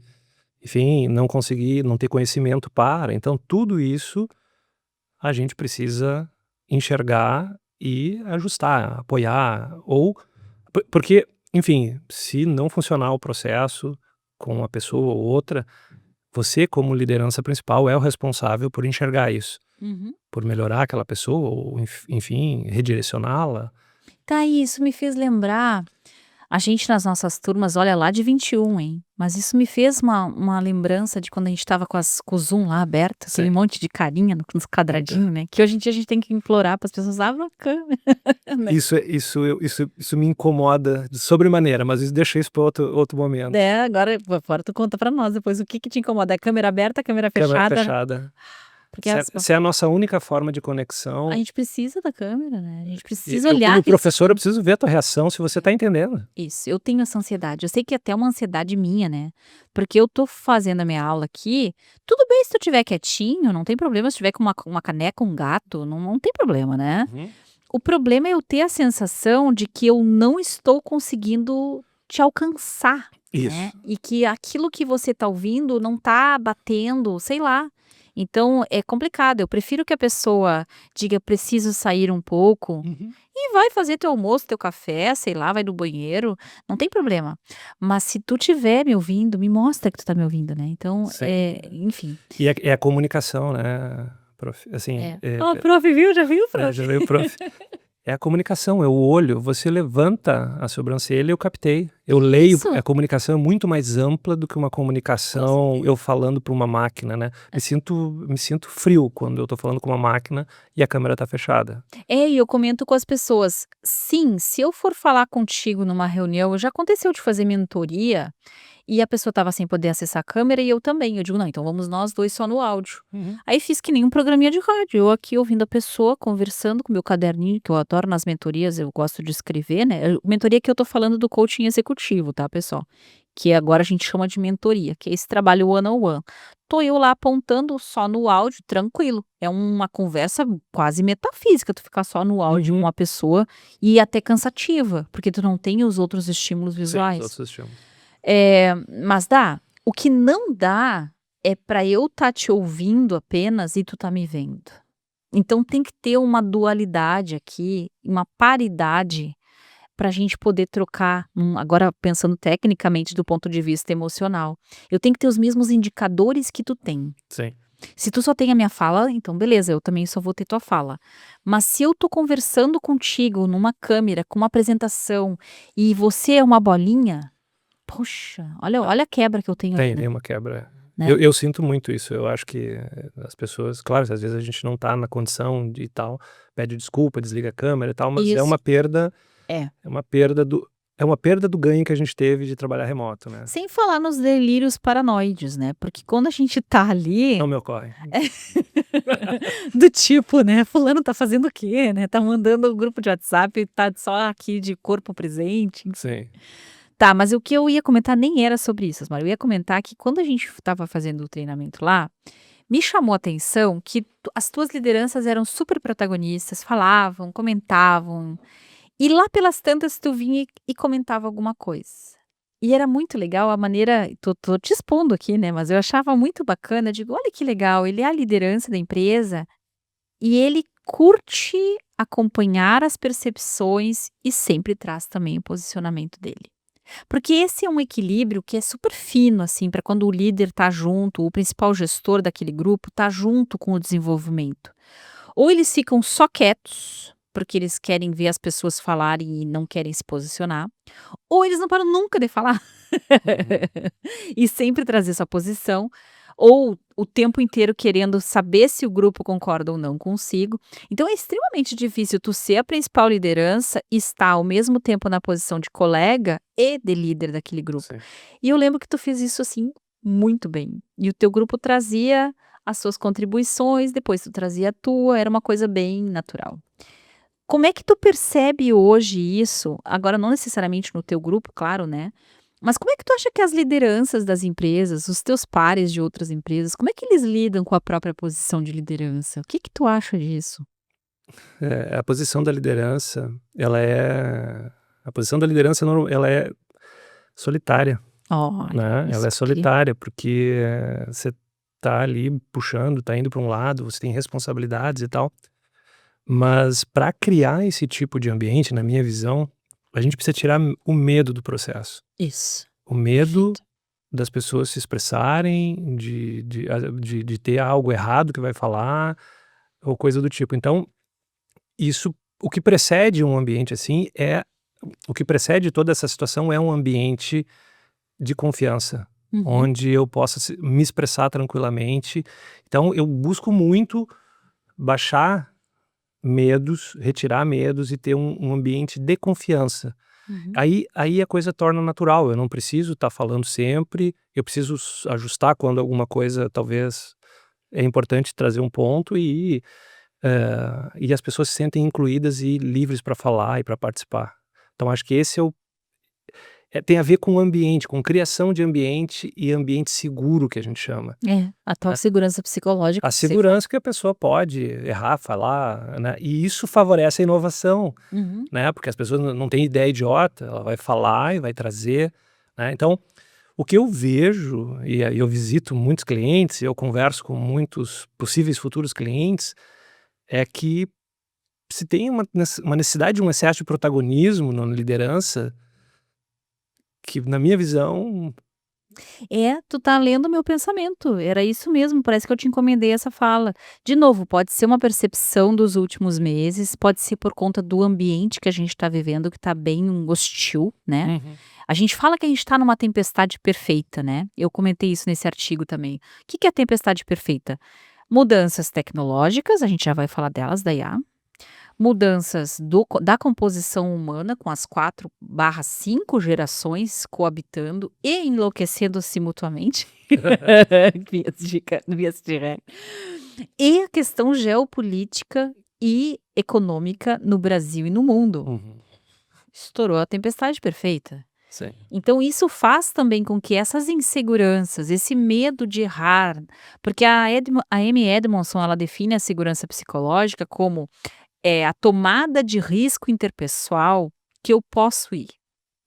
enfim, não conseguir, não ter conhecimento para, então tudo isso a gente precisa enxergar e ajustar, apoiar ou porque, enfim, se não funcionar o processo com uma pessoa ou outra, você como liderança principal é o responsável por enxergar isso, Uhum. por melhorar aquela pessoa ou enfim, redirecioná-la. Tá, e isso me fez lembrar, a gente nas nossas turmas, olha lá de 21, hein, mas isso me fez uma lembrança de quando a gente estava com o Zoom lá aberto, Sim. aquele monte de carinha nos quadradinhos, né, que hoje em dia a gente tem que implorar para as pessoas: "Abram a câmera", né. Isso me incomoda de sobremaneira, mas isso deixa isso para outro momento. Agora tu conta pra nós depois o que que te incomoda, é câmera aberta, câmera Câmera fechada? fechada. Porque Se é a nossa única forma de a conexão, gente precisa da câmera, né, a gente precisa eu olhar como aquele professor, eu preciso ver a tua reação se você tá entendendo. Isso, eu tenho essa ansiedade, eu sei que é até uma ansiedade minha, né, porque eu tô fazendo a minha aula aqui, tudo bem se tu estiver quietinho, não tem problema, se tiver com uma caneca, um gato, não tem problema, né. Uhum. O problema é eu ter a sensação de que eu não estou conseguindo te alcançar, né, Isso. e que aquilo que você tá ouvindo não tá batendo, sei lá. Então é complicado, eu prefiro que a pessoa diga: "Preciso sair um pouco", Uhum. e vai fazer teu almoço, teu café, sei lá, vai no banheiro, não tem problema. Mas se tu estiver me ouvindo, me mostra que tu tá me ouvindo, né, então, Sim. enfim. E é a comunicação, né, prof, assim, É. Ó, prof, viu, já viu, prof? já veio o prof. É a comunicação, é o olho, você levanta a sobrancelha, eu captei. Eu leio, Isso, a comunicação é muito mais ampla do que uma com comunicação certeza. eu falando para uma máquina, né. Me sinto frio quando eu tô falando com uma máquina e a câmera tá fechada. É, e eu comento com as pessoas, sim, se eu for falar contigo numa reunião, já aconteceu de fazer mentoria, e a pessoa estava sem poder acessar a câmera e eu também, eu digo: "Não, então vamos nós 2 só no áudio". Uhum. Aí fiz que nem um programinha de rádio, eu aqui ouvindo a pessoa, conversando com o meu caderninho, que eu adoro nas mentorias, eu gosto de escrever, né, mentoria que eu tô falando do coaching executivo, tá, pessoal? Que agora a gente chama de mentoria, que é esse trabalho one on one. Tô eu lá apontando só no áudio, tranquilo, é uma conversa quase metafísica, tu ficar só no áudio com Uhum. uma pessoa, e até cansativa, porque tu não tem os outros estímulos Sim, os visuais. outros estímulos. Mas dá. O que não dá é para eu estar te ouvindo apenas e tu tá me vendo. Então tem que ter uma dualidade aqui, uma paridade para a gente poder trocar, agora pensando tecnicamente do ponto de vista emocional. Eu tenho que ter os mesmos indicadores que tu tem. Sim. Se tu só tem a minha fala, então beleza, eu também só vou ter tua fala. Mas se eu tô conversando contigo numa câmera, com uma apresentação, e você é uma bolinha, poxa, olha a quebra que eu tenho aí, Tem uma quebra. né. Eu sinto muito isso, eu acho que as pessoas, claro, às vezes a gente não tá na condição de tal, pede desculpa, desliga a câmera e tal, mas é Isso, uma perda, é. é uma perda do é uma perda do ganho que a gente teve de trabalhar remoto, né. Sem falar nos delírios paranoides, né, porque quando a gente tá ali, Não me ocorre. do tipo, né, fulano tá fazendo o quê, né, tá mandando o grupo de WhatsApp, tá só aqui de corpo presente, enfim. Sim. Tá, mas o que eu ia comentar nem era sobre isso, Asmar, eu ia comentar que quando a gente estava fazendo o treinamento lá, me chamou a atenção que as tuas lideranças eram super protagonistas, falavam, comentavam, e lá pelas tantas tu vinha e comentava alguma coisa. E era muito legal a maneira, tô te expondo aqui, né, mas eu achava muito bacana, digo: "Olha que legal, ele é a liderança da empresa e ele curte acompanhar as percepções e sempre traz também o posicionamento dele". Porque esse é um equilíbrio que é super fino, assim, para quando o líder tá junto, o principal gestor daquele grupo tá junto com o desenvolvimento. Ou eles ficam só quietos, porque eles querem ver as pessoas falarem e não querem se posicionar, ou eles não param nunca de falar. Uhum. E sempre trazer sua posição, ou o tempo inteiro querendo saber se o grupo concorda ou não consigo. Então é extremamente difícil tu ser a principal liderança e estar ao mesmo tempo na posição de colega e de líder daquele grupo. Sim. E eu lembro que tu fez isso, assim, muito bem. E o teu grupo trazia as suas contribuições, depois tu trazia a tua, era uma coisa bem natural. Como é que tu percebe hoje isso? Agora não necessariamente no teu grupo, claro, né, mas como é que tu acha que as lideranças das empresas, os teus pares de outras empresas, como é que eles lidam com a própria posição de liderança? O que que tu acha disso? A posição da liderança, ela é a posição da liderança ela é solitária, Olha, né, ela isso é que solitária, porque você tá ali puxando, tá indo para um lado, você tem responsabilidades e tal, mas para criar esse tipo de ambiente, na minha visão, a gente precisa tirar o medo do processo. isso, O medo perfeito. das pessoas se expressarem, de ter algo errado que vai falar, ou coisa do tipo. Então, isso, o que precede um ambiente assim o que precede toda essa situação é um ambiente de confiança, Uhum. onde eu possa me expressar tranquilamente. Então eu busco muito baixar medos, retirar medos e ter um ambiente de confiança. Uhum. Aí a coisa torna natural, eu não preciso estar falando sempre, eu preciso ajustar quando alguma coisa talvez é importante trazer um ponto e as pessoas se sentem incluídas e livres para falar e para participar. Então acho que esse tem a ver com o ambiente, com criação de ambiente e ambiente seguro que a gente chama, É, a tal né. segurança psicológica A que você falou. segurança que a pessoa pode errar, falar, né, e isso favorece a inovação, Uhum. né, porque as pessoas não têm ideia idiota, ela vai falar e vai trazer, né. Então, o que eu vejo, e aí eu visito muitos clientes, eu converso com muitos possíveis futuros clientes, é que se tem uma necessidade de um excesso de protagonismo na liderança, que na minha visão É, tu tá lendo o meu pensamento, era isso mesmo, parece que eu te encomendei essa fala. De novo, pode ser uma percepção dos últimos meses, pode ser por conta do ambiente que a gente tá vivendo, que tá bem hostil, né. Uhum. A gente fala que a gente tá numa tempestade perfeita, né, eu comentei isso nesse artigo também. O que que é a tempestade perfeita? Mudanças tecnológicas, a gente já vai falar delas, da IA. Mudanças da composição humana com as 4/5 gerações coabitando e enlouquecendo-se mutuamente. Vias de regra. E a questão geopolítica e econômica no Brasil e no mundo. Uhum. Estourou a tempestade perfeita. Sim. Então isso faz também com que essas inseguranças, esse medo de errar, porque a Amy Edmondson, ela define a segurança psicológica como a tomada de risco interpessoal que eu posso ir.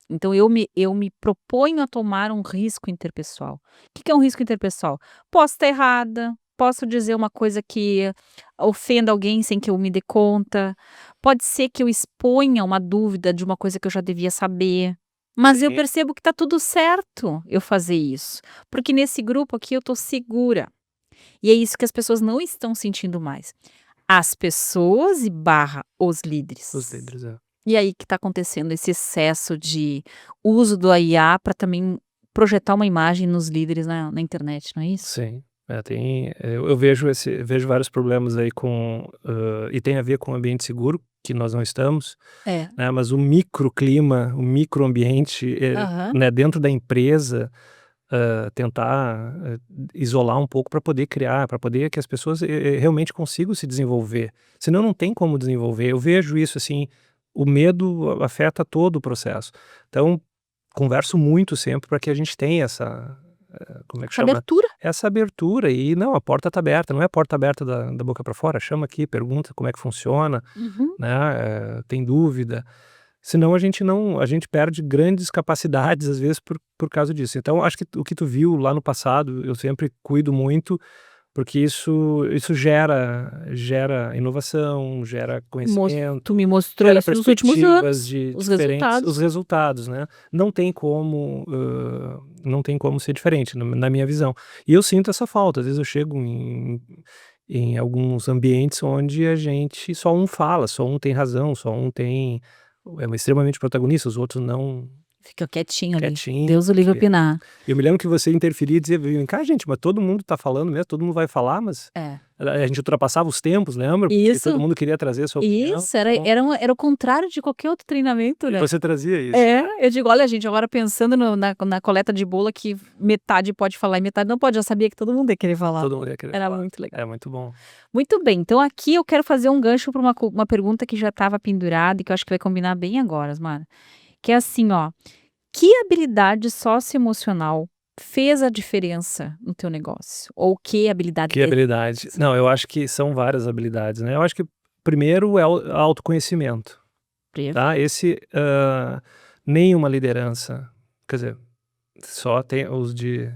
Então eu me proponho a tomar um risco interpessoal. O que que é um risco interpessoal? Posso estar errada, posso dizer uma coisa que ofenda alguém sem que eu me dê conta, pode ser que eu exponha uma dúvida de uma coisa que eu já devia saber, mas eu Sim. percebo que está tudo certo eu fazer isso, porque nesse grupo aqui eu estou segura. E é isso que as pessoas não estão sentindo mais. As pessoas e barra os Os líderes. líderes, é. E aí que está acontecendo esse excesso de uso do IA para também projetar uma imagem nos líderes na internet, não é isso? Sim. Eu vejo vários problemas aí e tem a ver com o ambiente seguro, que nós não estamos, É. né, mas o microclima, o microambiente, Aham. né, dentro da empresa, tentar, isolar um pouco para poder criar, para poder que as pessoas, realmente consigam se desenvolver, senão não tem como desenvolver. Eu vejo isso, assim, o medo afeta todo o processo. Então, converso muito sempre para que a gente tenha essa, como é que Essa chama? abertura. Essa abertura e não, a porta está aberta, não é a porta aberta da boca para fora, chama aqui, pergunta como é que funciona, Uhum. né, tem dúvida, senão a gente perde grandes capacidades às vezes por causa disso. Então acho que o que tu viu lá no passado, eu sempre cuido muito, porque isso gera inovação, gera Tu conhecimento, me mostrou gera isso nos últimos perspectivas anos, de os diferentes os resultados. resultados, né. Não tem como ser diferente na minha visão. E eu sinto essa falta, às vezes eu chego em alguns ambientes onde a gente só um fala, só um tem razão, só um é extremamente protagonista, os outros não, Fica quietinho ali, quietinho, Deus o livre porque opinar. eu me lembro que você interferia e dizia: "Vem cá gente, mas todo mundo tá falando mesmo, todo mundo vai falar", mas É. a gente ultrapassava os tempos, lembra? Porque todo Isso, mundo queria trazer a sua opinião, isso, era então era um era o contrário de qualquer outro treinamento, e né. você trazia isso. É, eu digo: "Olha gente, agora pensando na coleta de bolo que metade pode falar e metade não pode", já sabia que todo mundo ia querer falar. Todo mundo ia querer Era falar. muito legal. É muito bom. Muito bem, então aqui eu quero fazer um gancho para uma pergunta que já estava pendurada e que eu acho que vai combinar bem agora, Osmar, que é assim, ó, que habilidade socioemocional fez a diferença no teu negócio? Ou que habilidades? Que habilidade. Não, eu acho que são várias habilidades, né. Eu acho que primeiro é o autoconhecimento, tá. Nenhuma liderança, quer dizer, só tem os de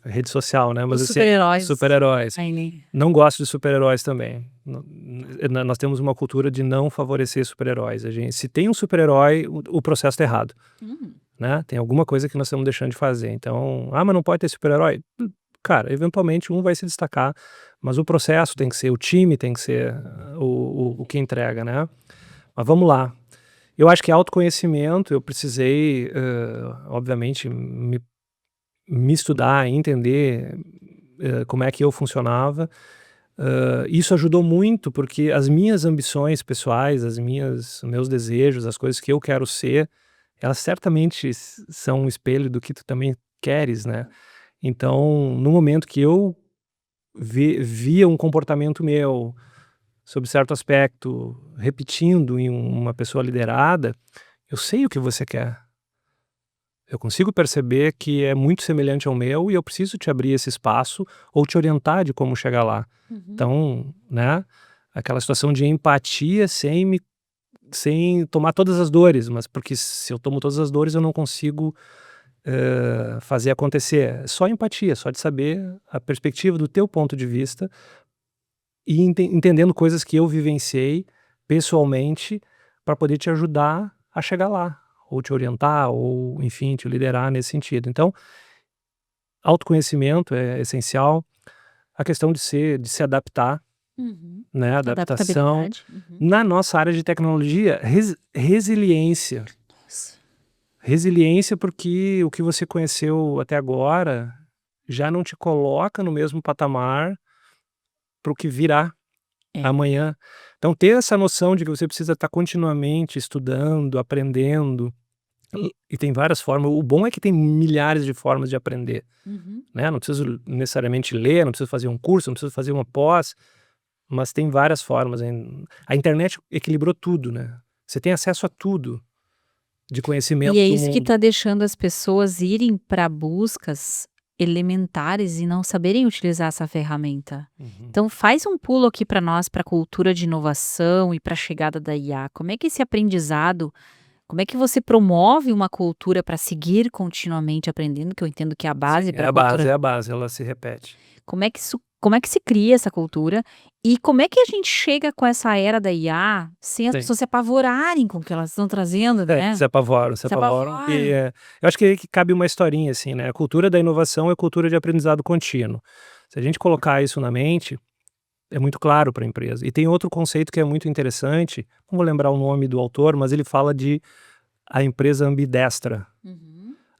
rede social, né, mas Os assim, super-heróis. super-heróis. Aí, Não gosto de super-heróis também. Nós temos uma cultura de não favorecer super-heróis. Se tem um super-herói, o processo está errado, hum, né. Tem alguma coisa que nós estamos deixando de fazer. Então: "Ah, mas não pode ter super-herói". Cara, eventualmente um vai se destacar, mas o processo tem que ser, o time tem que ser o que entrega, né. Mas vamos lá. Eu acho que autoconhecimento, eu precisei, obviamente, me estudar, entender, como é que eu funcionava. Isso ajudou muito, porque as minhas ambições pessoais, os meus desejos, as coisas que eu quero ser, elas certamente são um espelho do que tu também queres, né. Então, no momento que eu via um comportamento meu sob certo aspecto, repetindo em uma pessoa liderada, eu sei o que você quer. Eu consigo perceber que é muito semelhante ao meu e eu preciso te abrir esse espaço ou te orientar de como chegar lá. Então, né, aquela situação de empatia sem tomar todas as dores, mas porque se eu tomo todas as dores eu não consigo fazer acontecer. É só empatia, só de saber a perspectiva do teu ponto de vista e entendendo coisas que eu vivenciei pessoalmente para poder te ajudar a chegar lá, ou te orientar, ou enfim, te liderar nesse sentido. Então, autoconhecimento é essencial, a questão de se adaptar, né, adaptação. Adaptabilidade. Na nossa área de tecnologia, resiliência. Nossa. Resiliência porque o que você conheceu até agora já não te coloca no mesmo patamar para o que virá É. amanhã. Então ter essa noção de que você precisa estar continuamente estudando, aprendendo, e tem várias formas. O bom é que tem milhares de formas de aprender, né? Não preciso necessariamente ler, não preciso fazer um curso, não preciso fazer uma pós, mas tem várias formas. A internet equilibrou tudo, né? Você tem acesso a tudo de conhecimento E é do isso que mundo. está deixando as pessoas irem para buscas elementares e não saberem utilizar essa ferramenta. Então faz um pulo aqui para nós, para a cultura de inovação e para a chegada da IA. Como é que esse aprendizado, como é que você promove uma cultura para seguir continuamente aprendendo, que eu entendo que é a base para a cultura. É a base, ela se repete. Como é que se cria essa cultura e como é que a gente chega com essa era da IA sem as Sim. pessoas se apavorarem com o que elas estão trazendo, né? Se apavoram. Se apavoram. E, eu acho que aí que cabe uma historinha, assim, né? A cultura da inovação é a cultura de aprendizado contínuo. Se a gente colocar isso na mente, é muito claro para a empresa. E tem outro conceito que é muito interessante, não vou lembrar o nome do autor, mas ele fala de a empresa ambidestra.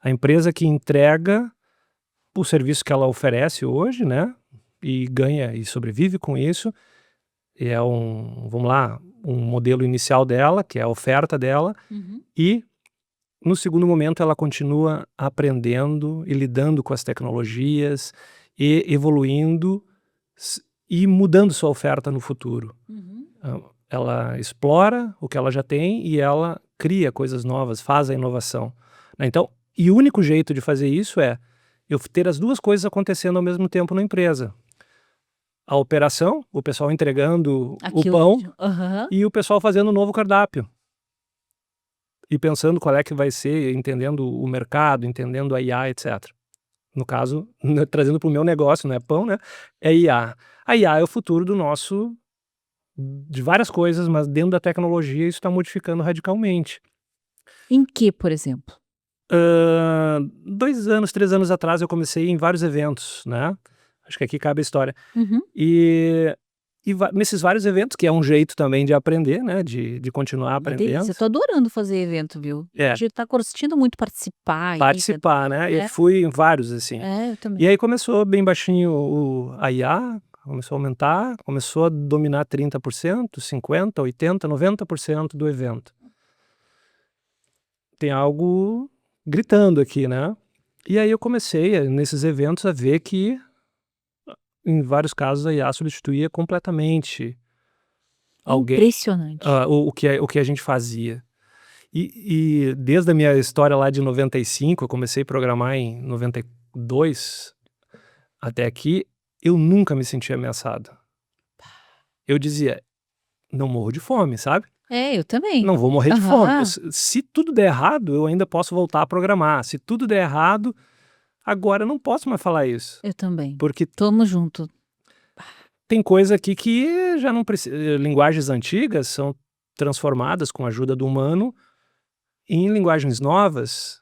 A empresa que entrega o serviço que ela oferece hoje, né? E ganha e sobrevive com isso. E é vamos lá, um modelo inicial dela, que é a oferta dela. E no segundo momento ela continua aprendendo e lidando com as tecnologias e evoluindo e mudando sua oferta no futuro. Ela explora o que ela já tem e ela cria coisas novas, faz a inovação, né? Então, e o único jeito de fazer isso é eu ter as duas coisas acontecendo ao mesmo tempo na empresa. A operação, o pessoal entregando o pão e o pessoal fazendo um novo cardápio. E pensando qual é que vai ser, entendendo o mercado, entendendo a IA, etc. No caso, trazendo para o meu negócio, não é pão, né? É IA. A IA é o futuro de várias coisas, mas dentro da tecnologia isso está modificando radicalmente. Em que, por exemplo? 2 anos, 3 anos atrás eu comecei em vários eventos, né? Acho que aqui cabe a história. E nesses vários eventos, que é um jeito também de aprender, né? De continuar aprendendo. Eu tô adorando fazer evento, viu? A gente tá curtindo muito participar. Participar, né? E fui em vários, assim. Eu também. E aí começou bem baixinho a IA, começou a aumentar, começou a dominar 30%, 50%, 80%, 90% do evento. Tem algo gritando aqui, né? E aí eu comecei, nesses eventos, a ver que em vários casos a IA substituía completamente alguém. Impressionante. O que a gente fazia. E desde a minha história lá de 95, eu comecei a programar em 92 até aqui, eu nunca me senti ameaçado. Eu dizia, não morro de fome, sabe? Eu também. Não vou morrer de fome. Se tudo der errado, eu ainda posso voltar a programar. Se tudo der errado, agora eu não posso mais falar isso. Eu também. Porque tamo junto. tem coisa aqui que já não precisa. Linguagens antigas são transformadas com a ajuda do humano em linguagens novas.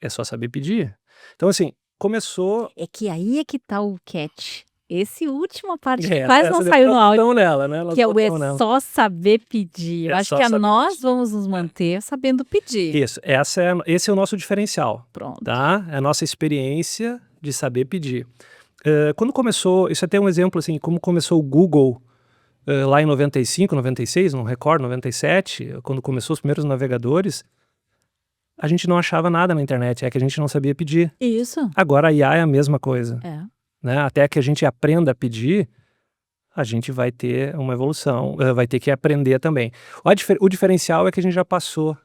É só saber pedir. Então, assim, começou. É que aí é que tá o catch. Esse última parte que quase não saiu no áudio. Nela, né? Que é só saber pedir. Eu acho que nós vamos nos manter sabendo pedir. Isso, esse é o nosso diferencial. Pronto. Tá? É a nossa experiência de saber pedir. Quando começou, isso é até um exemplo assim, como começou o Google lá em 95, 96, não recordo, 97, quando começou os primeiros navegadores, a gente não achava nada na internet, é que a gente não sabia pedir. Isso. Agora a IA é a mesma coisa. né? Até que a gente aprenda a pedir, a gente vai ter uma evolução, vai ter que aprender também. O diferencial é que a gente já passou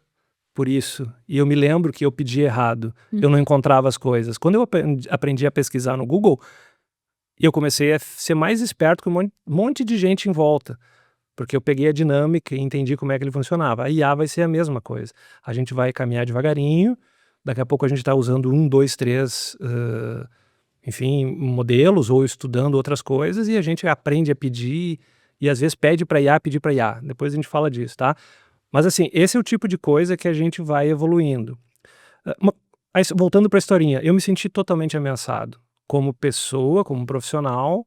por isso, e eu me lembro que eu pedi errado, eu não encontrava as coisas. Quando eu aprendi a pesquisar no Google, eu comecei a ser mais esperto que um monte de gente em volta, porque eu peguei a dinâmica e entendi como é que ele funcionava. A IA vai ser a mesma coisa. A gente vai caminhar devagarinho, daqui a pouco a gente está usando 1, 2, 3, enfim, modelos ou estudando outras coisas e a gente aprende a pedir e às vezes pede para IA pedir para IA. Depois a gente fala disso, tá? Mas assim, esse é o tipo de coisa que a gente vai evoluindo. Aí, voltando para a historinha, eu me senti totalmente ameaçado como pessoa, como profissional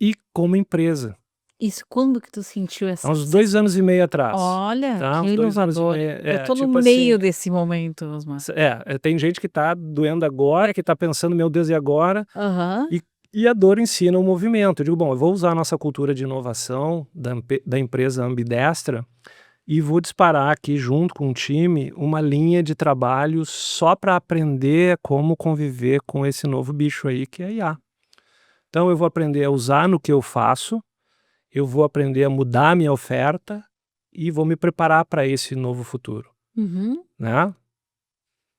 e como empresa. Isso, quando que tu sentiu Há essa uns 2 anos e meio atrás. Olha, Tá? que Uns 2 anos e inovador. meio. Eu tô no Tipo meio assim, desse momento, Osmar. tem gente que tá doendo agora, que tá pensando, meu Deus, e agora? Aham. E a dor ensina o movimento. Eu digo, bom, eu vou usar a nossa cultura de inovação da empresa Ambidestra e vou disparar aqui junto com o time uma linha de trabalho só para aprender como conviver com esse novo bicho aí que é a IA. Então eu vou aprender a usar no que eu faço, eu vou aprender a mudar a minha oferta e vou me preparar para esse novo futuro, Uhum. né?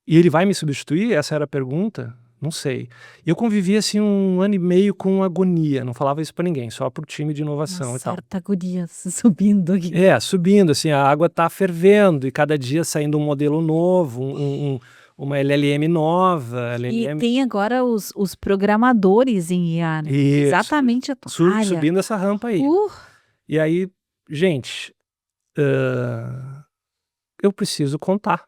E ele vai me substituir? Essa era a pergunta? Não sei. Eu convivi assim 1 ano e meio com agonia, não falava isso para ninguém, só pro time de Uma inovação e tal. certa agonia subindo aqui. Subindo, assim, a água tá fervendo e cada dia saindo um modelo novo, uma LLM nova, E LLM tem agora os programadores em IA, né? isso, Exatamente a tua área. subindo essa rampa aí. E aí, gente, eu preciso contar.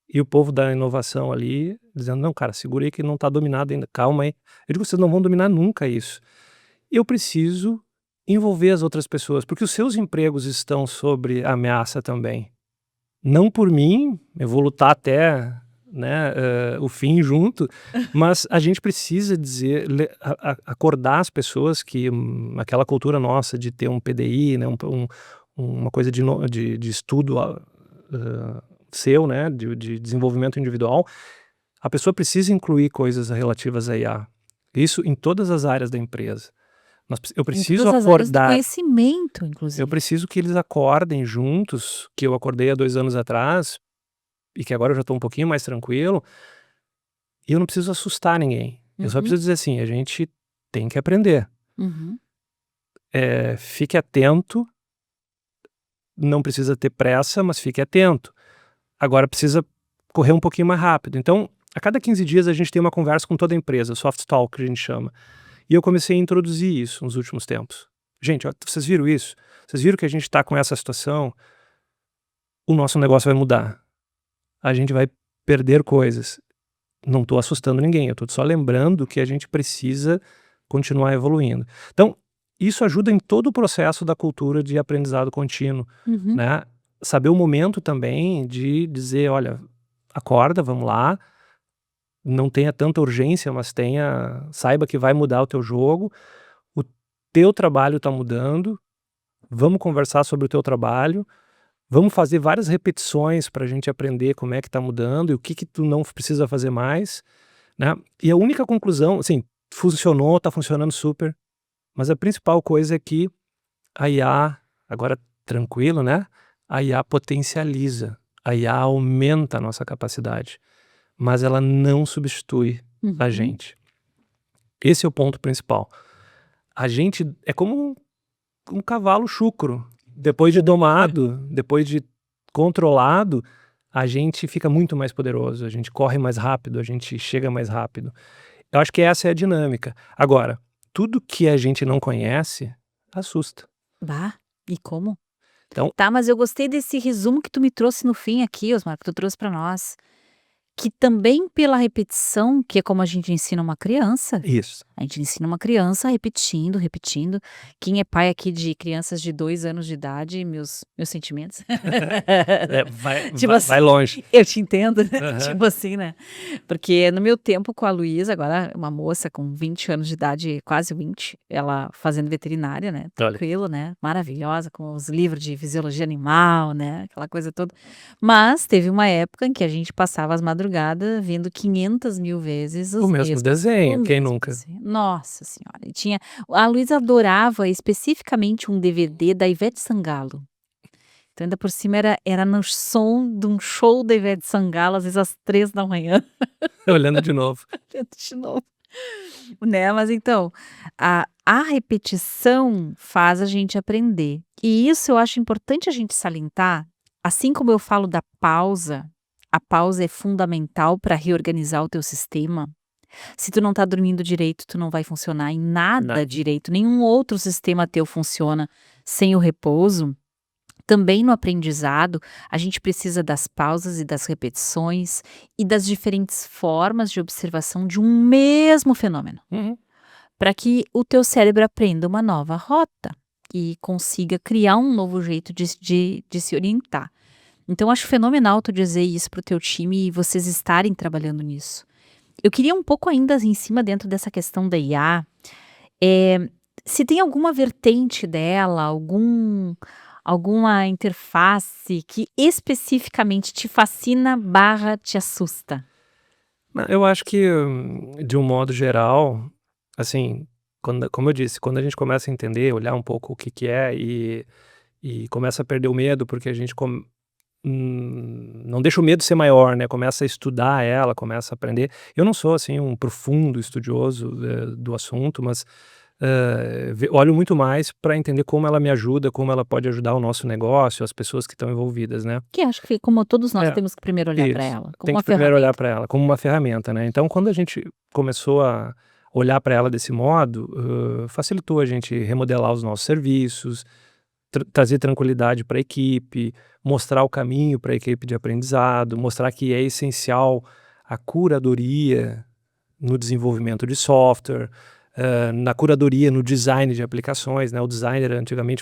E o povo da inovação ali, dizendo, não, cara, segura aí que não tá dominado ainda, calma aí. Eu digo, vocês não vão dominar nunca isso. Eu preciso envolver as outras pessoas, porque os seus empregos estão sob ameaça também. Não por mim, eu vou lutar até, né, o fim junto, mas a gente precisa dizer, acordar as pessoas que aquela cultura nossa de ter um PDI, né, uma coisa de estudo seu, né, de desenvolvimento individual, a pessoa precisa incluir coisas relativas a IA. Isso em todas as áreas da empresa. Eu Em preciso todas as áreas do acordar. conhecimento, Eu inclusive. preciso que eles acordem juntos, que eu acordei há 2 anos atrás, e que agora eu já estou um pouquinho mais tranquilo, e eu não preciso assustar ninguém. Eu só Uhum. preciso dizer assim, a gente tem que aprender. Uhum. Fique atento, não precisa ter pressa, mas fique atento. Agora precisa correr um pouquinho mais rápido. Então, a cada 15 dias a gente tem uma conversa com toda a empresa, soft talk que a gente chama. E eu comecei a introduzir isso nos últimos tempos. Gente, ó, vocês viram isso? Vocês viram que a gente está com essa situação? O nosso negócio vai mudar. A gente vai perder coisas. Não estou assustando ninguém, eu estou só lembrando que a gente precisa continuar evoluindo. Então, isso ajuda em todo o processo da cultura de aprendizado contínuo, Uhum. né? Saber o momento também de dizer, olha, acorda, vamos lá, não tenha tanta urgência, mas saiba que vai mudar o teu jogo, o teu trabalho está mudando, vamos conversar sobre o teu trabalho, vamos fazer várias repetições para a gente aprender como é que está mudando e o que tu não precisa fazer mais, né? E a única conclusão, assim, funcionou, está funcionando super, mas a principal coisa é que a IA, agora tranquilo, né? A IA potencializa, a IA aumenta a nossa capacidade, mas ela não substitui a Uhum. gente. Esse é o ponto principal. A gente é como um cavalo chucro. Depois de domado, depois de controlado, a gente fica muito mais poderoso, a gente corre mais rápido, a gente chega mais rápido. Eu acho que essa é a dinâmica. Agora, tudo que a gente não conhece assusta. Bah, e como? Então, Tá, mas eu gostei desse resumo que tu me trouxe no fim aqui, Osmar, que tu trouxe pra nós. Que também pela repetição, que é como a gente ensina uma criança, isso. a gente ensina uma criança repetindo, repetindo. Quem é pai aqui de crianças de 2 anos de idade, meus sentimentos. Tipo assim, Vai longe. eu te entendo, né? Aham. Tipo assim, né? Porque no meu tempo com a Luísa, agora uma moça com 20 anos de idade, quase 20, ela fazendo veterinária, né? Olha. Tranquilo, né? Maravilhosa, com os livros de fisiologia animal, né? Aquela coisa toda. Mas teve uma época em que a gente passava as madrugadas vendo 500 mil vezes O mesmo desenho, quem nunca? Nossa senhora, e tinha a Luísa adorava especificamente um DVD da Ivete Sangalo. Então ainda por cima era no som de um show da Ivete Sangalo, às vezes às 3 da manhã, Olhando de novo. de novo, né. Mas então, a repetição faz a gente aprender. E isso eu acho importante a gente salientar, assim como eu falo da pausa, a pausa é fundamental para reorganizar o teu sistema. Se tu não tá dormindo direito, tu não vai funcionar em Na nada direito, nenhum outro sistema teu funciona sem o repouso. Também no aprendizado, a gente precisa das pausas e das repetições e das diferentes formas de observação de um mesmo fenômeno, Uhum. para que o teu cérebro aprenda uma nova rota e consiga criar um novo jeito de se orientar. Então acho fenomenal tu dizer isso para o teu time e vocês estarem trabalhando nisso. Eu queria um pouco ainda em cima dentro dessa questão da IA, se tem alguma vertente dela, alguma interface que especificamente te fascina barra te assusta? Eu acho que, de um modo geral, assim, como eu disse, quando a gente começa a entender, olhar um pouco o que que é e começa a perder o medo, porque a gente não deixa o medo ser maior, né, começa a estudar ela, começa a aprender. Eu não sou, assim, um profundo estudioso, do assunto, mas, olho muito mais para entender como ela me ajuda, como ela pode ajudar o nosso negócio, as pessoas que estão envolvidas, né. Que acho que como todos nós É, temos que primeiro olhar para isso. ela, como Tem uma que primeiro olhar ferramenta. para ela como uma ferramenta, né. Então quando a gente começou a olhar para ela desse modo, facilitou a gente remodelar os nossos serviços, trazer tranquilidade para a equipe, mostrar o caminho para a equipe de aprendizado, mostrar que é essencial a curadoria no desenvolvimento de software, na curadoria no design de aplicações, né. O designer antigamente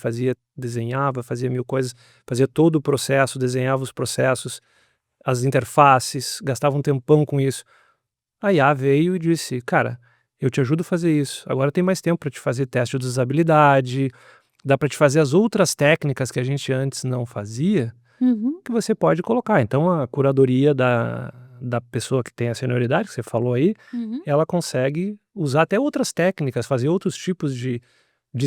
desenhava, fazia 1000 coisas, fazia todo o processo, desenhava os processos, as interfaces, gastava um tempão com isso. A IA veio e disse: "Cara, eu te ajudo a fazer isso, agora tem mais tempo para te fazer teste de usabilidade, dá para te fazer as outras técnicas que a gente antes não fazia, Uhum, que você pode colocar". Então a curadoria da pessoa que tem a senioridade, que você falou aí, uhum. ela consegue usar até outras técnicas, fazer outros tipos de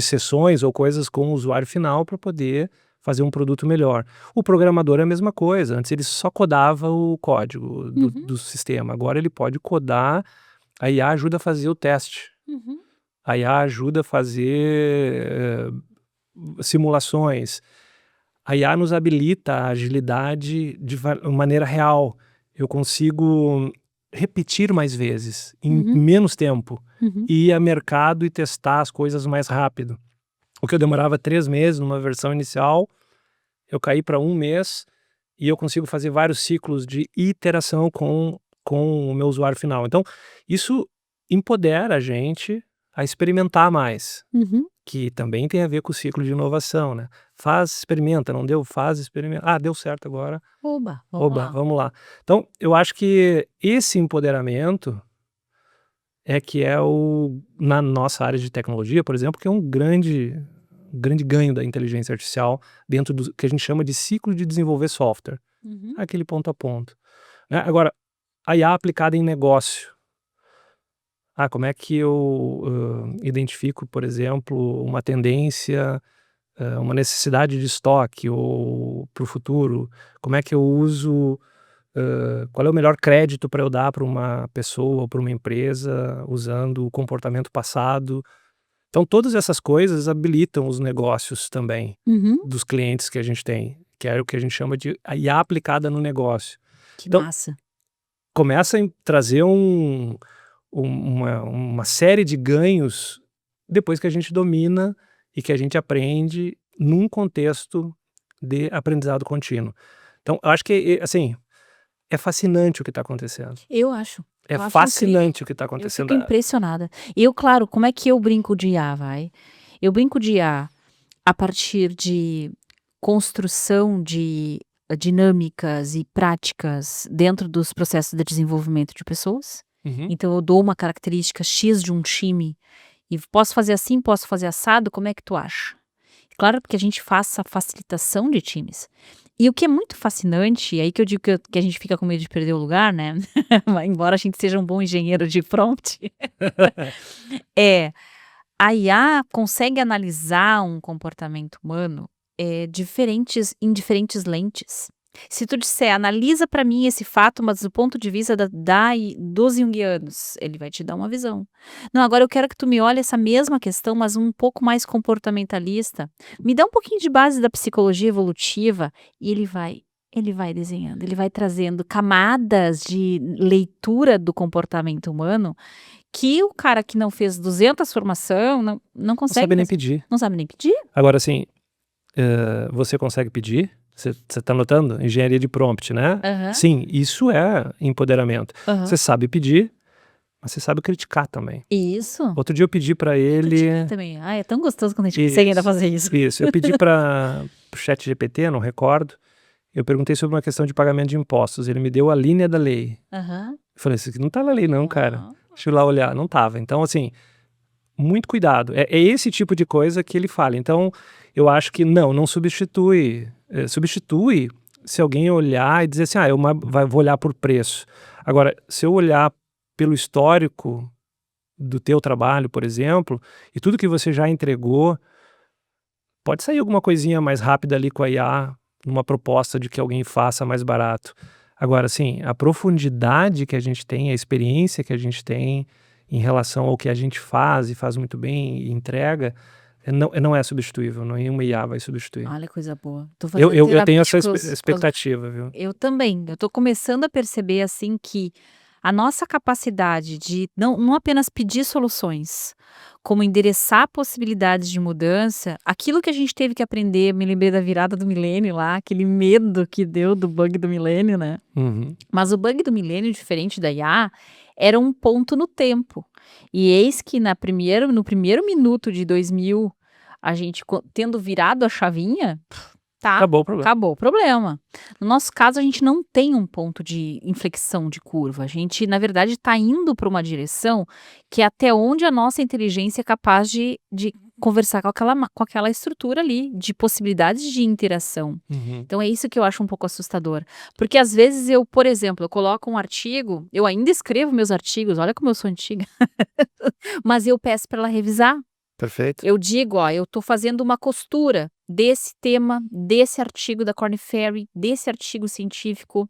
sessões ou coisas com o usuário final para poder fazer um produto melhor. O programador é a mesma coisa, antes ele só codava o código do Uhum, do sistema, agora ele pode codar, a IA ajuda a fazer o teste, uhum, a IA ajuda a fazer, simulações, a IA nos habilita a agilidade de maneira real. Eu consigo repetir mais vezes, em uhum, menos tempo, uhum. e ir a mercado e testar as coisas mais rápido. O que eu demorava 3 meses numa versão inicial, eu caí para 1 mês e eu consigo fazer vários ciclos de iteração com o meu usuário final. Então, isso empodera a gente a experimentar mais, Uhum. que também tem a ver com o ciclo de inovação, né. Faz, experimenta, não deu, faz, experimenta. Ah, deu certo agora, Oba, vamos oba, lá. vamos lá. Então, eu acho que esse empoderamento é que é na nossa área de tecnologia, por exemplo, que é um grande ganho da inteligência artificial dentro do que a gente chama de ciclo de desenvolver software, Uhum, aquele ponto a ponto, né. Agora, a IA aplicada em negócio. Como é que eu, identifico, por exemplo, uma tendência, uma necessidade de estoque ou para o futuro? Como é que eu uso, qual é o melhor crédito para eu dar para uma pessoa ou para uma empresa usando o comportamento passado? Então todas essas coisas habilitam os negócios também, uhum. dos clientes que a gente tem, que é o que a gente chama de a IA aplicada no negócio. Que Então massa. começa a trazer uma série de ganhos depois que a gente domina e que a gente aprende num contexto de aprendizado contínuo. Então eu acho que, assim, é fascinante o que está acontecendo. Eu acho, É eu acho incrível. fascinante o que está Eu acontecendo. fico impressionada. Eu, claro, como é que eu brinco de IA, vai? Eu brinco de IA a partir de construção de dinâmicas e práticas dentro dos processos de desenvolvimento de pessoas. Uhum. Então eu dou uma característica X de um time e posso fazer assim, posso fazer assado, como é que tu acha? Claro que a gente faça a facilitação de times. E o que é muito fascinante, e aí que eu digo que a gente fica com medo de perder o lugar, né? Embora a gente seja um bom engenheiro de prompt, é a IA consegue analisar um comportamento humano em diferentes lentes. Se tu disser, analisa para mim esse fato, mas do ponto de vista dos junguianos, ele vai te dar uma visão. Não, agora eu quero que tu me olhe essa mesma questão, mas um pouco mais comportamentalista. Me dá um pouquinho de base da psicologia evolutiva e ele vai desenhando, ele vai trazendo camadas de leitura do comportamento humano que o cara que não fez 200 formação não Não consegue sabe nem fazer. pedir. Não sabe nem pedir. Agora, assim, você consegue pedir? Você está notando? Engenharia de prompt, né? Aham, Sim, isso é empoderamento. aham. Você sabe pedir, mas você sabe criticar também. Isso. Outro dia eu pedi para ele... Criticar também. Ai, é tão gostoso quando a gente consegue ainda fazer isso. Isso, eu pedi para o ChatGPT, não recordo. Eu perguntei sobre uma questão de pagamento de impostos. Ele me deu a linha da lei. Aham. Eu falei, isso aqui não tá na lei não, cara. Não. Deixa eu lá olhar. Não tava. Então, assim, muito cuidado. É esse tipo de coisa que ele fala. Então, eu acho que não substitui. Substitui se alguém olhar e dizer assim, vou olhar por preço. Agora, se eu olhar pelo histórico do teu trabalho, por exemplo, e tudo que você já entregou, pode sair alguma coisinha mais rápida ali com a IA, numa proposta de que alguém faça mais barato. Agora, assim, a profundidade que a gente tem, a experiência que a gente tem em relação ao que a gente faz e faz muito bem e entrega, não é substituível, nenhuma IA vai substituir. Olha, coisa boa. Tô fazendo Eu terapia tenho essa com os expectativa, viu? Eu também. Eu tô começando a perceber, assim, que a nossa capacidade de não apenas pedir soluções, como endereçar possibilidades de mudança, aquilo que a gente teve que aprender, me lembrei da virada do milênio lá, aquele medo que deu do bug do milênio, né? Uhum. Mas o bug do milênio, diferente da IA, era um ponto no tempo. E eis que no primeiro minuto de 2000, a gente tendo virado a chavinha, tá, Acabou o problema. acabou o problema. No nosso caso, a gente não tem um ponto de inflexão de curva. A gente, na verdade, está indo para uma direção que é até onde a nossa inteligência é capaz de conversar com aquela estrutura ali, de possibilidades de interação. Uhum. Então é isso que eu acho um pouco assustador. Porque às vezes eu, por exemplo, eu coloco um artigo, eu ainda escrevo meus artigos, olha como eu sou antiga, mas eu peço para ela revisar. Perfeito. Eu digo, ó, eu tô fazendo uma costura desse tema, desse artigo da Korn Ferry, desse artigo científico.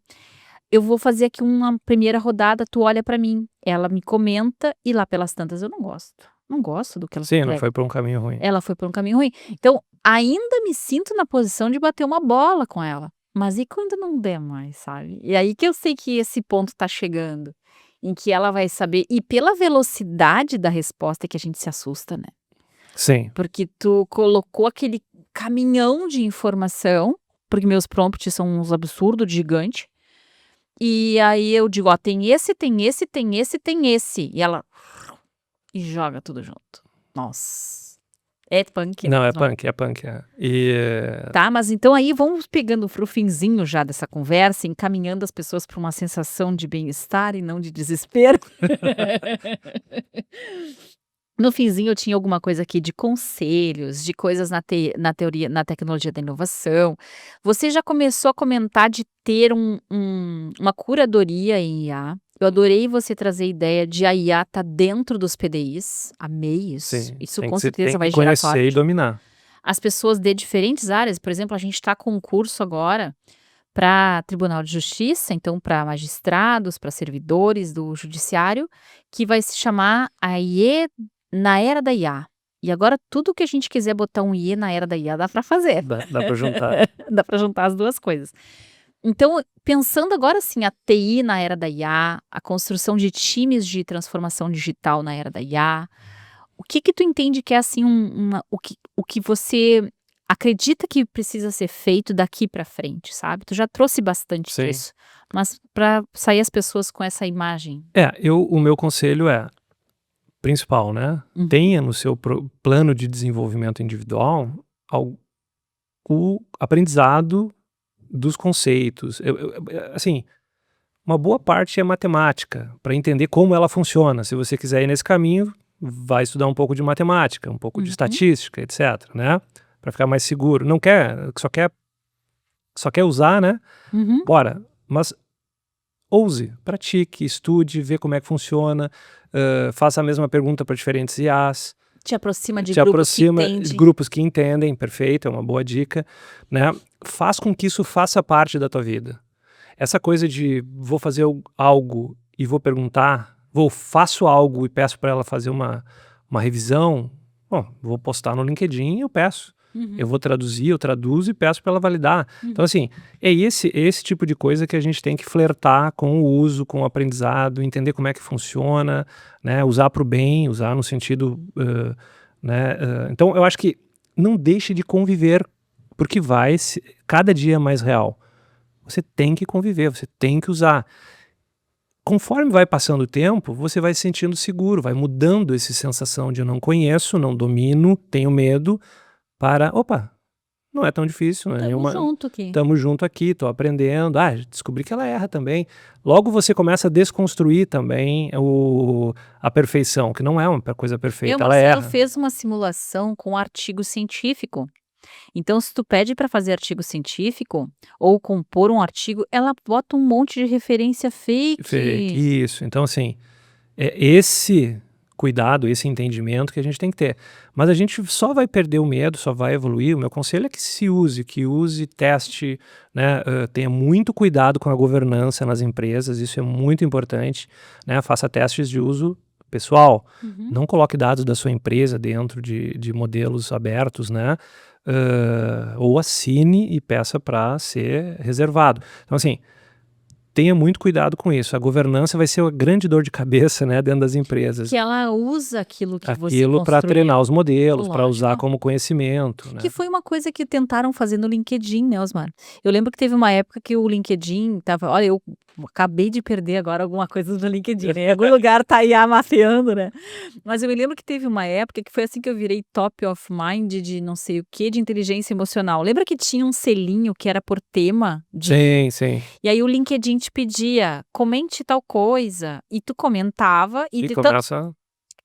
Eu vou fazer aqui uma primeira rodada, tu olha pra mim. Ela me comenta e lá pelas tantas eu não gosto. Não gosto do que ela Sim, não entrega. foi por um caminho ruim. Ela foi por um caminho ruim. Então, ainda me sinto na posição de bater uma bola com ela. Mas e quando não der mais, sabe? E aí que eu sei que esse ponto tá chegando, em que ela vai saber, e pela velocidade da resposta que a gente se assusta, né? Sim. Porque tu colocou aquele caminhão de informação, porque meus prompts são uns absurdos gigante. E aí eu digo, ó, tem esse, tem esse, tem esse, tem esse. E ela e joga tudo junto. Nossa. É punk. Não, é mesmo. punk, é punk. E Tá, mas então aí vamos pegando pro finzinho já dessa conversa, encaminhando as pessoas para uma sensação de bem-estar e não de desespero. No finzinho eu tinha alguma coisa aqui de conselhos, de coisas na teoria, na tecnologia da inovação. Você já começou a comentar de ter uma curadoria em IA. Eu adorei você trazer a ideia de a IA estar dentro dos PDIs. Amei isso. sim, Isso tem com que certeza vai tem que gerar conhecer e sorte. dominar. As pessoas de diferentes áreas, por exemplo, a gente está com um curso agora para Tribunal de Justiça, então para magistrados, para servidores do judiciário, que vai se chamar a IE na era da IA. E agora tudo que a gente quiser botar um IE na era da IA dá para fazer. Dá para juntar. Dá para juntar as duas coisas. Então, pensando agora assim, a TI na era da IA, a construção de times de transformação digital na era da IA, o que tu entende que é assim o que você acredita que precisa ser feito daqui para frente, sabe? Tu já trouxe bastante Sim. disso, mas para sair as pessoas com essa imagem. O meu conselho principal, né? Uhum. Tenha no seu plano de desenvolvimento individual o aprendizado dos conceitos. Assim, uma boa parte é matemática, para entender como ela funciona. Se você quiser ir nesse caminho, vai estudar um pouco de matemática, um pouco de estatística, etc, né? Para ficar mais seguro. Só quer só quer usar, né? Uhum. Bora, mas ouse, pratique, estude, vê como é que funciona, faça a mesma pergunta para diferentes IAs, Te aproxima de te grupos que aproxima de entendem. grupos que entendem, perfeito, é uma boa dica, né? Faz com que isso faça parte da tua vida. Essa coisa de vou fazer algo e vou perguntar, faço algo e peço para ela fazer uma revisão, bom, vou postar no LinkedIn e eu peço. Eu vou traduzir, eu traduzo e peço para ela validar. Então, assim, é esse tipo de coisa que a gente tem que flertar com o uso, com o aprendizado, entender como é que funciona, né? Usar para o bem, usar no sentido, né? Então, eu acho que não deixe de conviver, porque cada dia é mais real. Você tem que conviver, você tem que usar. Conforme vai passando o tempo, você vai se sentindo seguro, vai mudando essa sensação de eu não conheço, não domino, tenho medo, para, opa, não é tão difícil, não é Tamo junto aqui. Estamos junto aqui, estou aprendendo, descobri que ela erra também. Logo você começa a desconstruir também a perfeição, que não é uma coisa perfeita, ela Marcelo erra. fez uma simulação com artigo científico. Então, se tu pede para fazer artigo científico ou compor um artigo, ela bota um monte de referência fake. Isso, então assim, é esse cuidado, esse entendimento que a gente tem que ter. Mas a gente só vai perder o medo, só vai evoluir. O meu conselho é que use, teste, né? Tenha muito cuidado com a governança nas empresas, isso é muito importante, né? Faça testes de uso pessoal. Não coloque dados da sua empresa dentro de modelos abertos, né? Ou assine e peça para ser reservado. Então, assim, tenha muito cuidado com isso. A governança vai ser uma grande dor de cabeça, né, dentro das empresas. Que ela usa aquilo que você Aquilo para construiu. treinar os modelos, para usar Lógico. como conhecimento, né? Que foi uma coisa que tentaram fazer no LinkedIn, né, Osmar? Eu lembro que teve uma época que o LinkedIn tava, olha, eu acabei de perder agora alguma coisa do LinkedIn, né? Em algum lugar tá IA mapeando, né? Mas eu me lembro que teve uma época que foi assim que eu virei top of mind de não sei o que, de inteligência emocional. Lembra que tinha um selinho que era por tema? Sim, sim. E aí o LinkedIn te pedia, comente tal coisa, e tu comentava e de tanto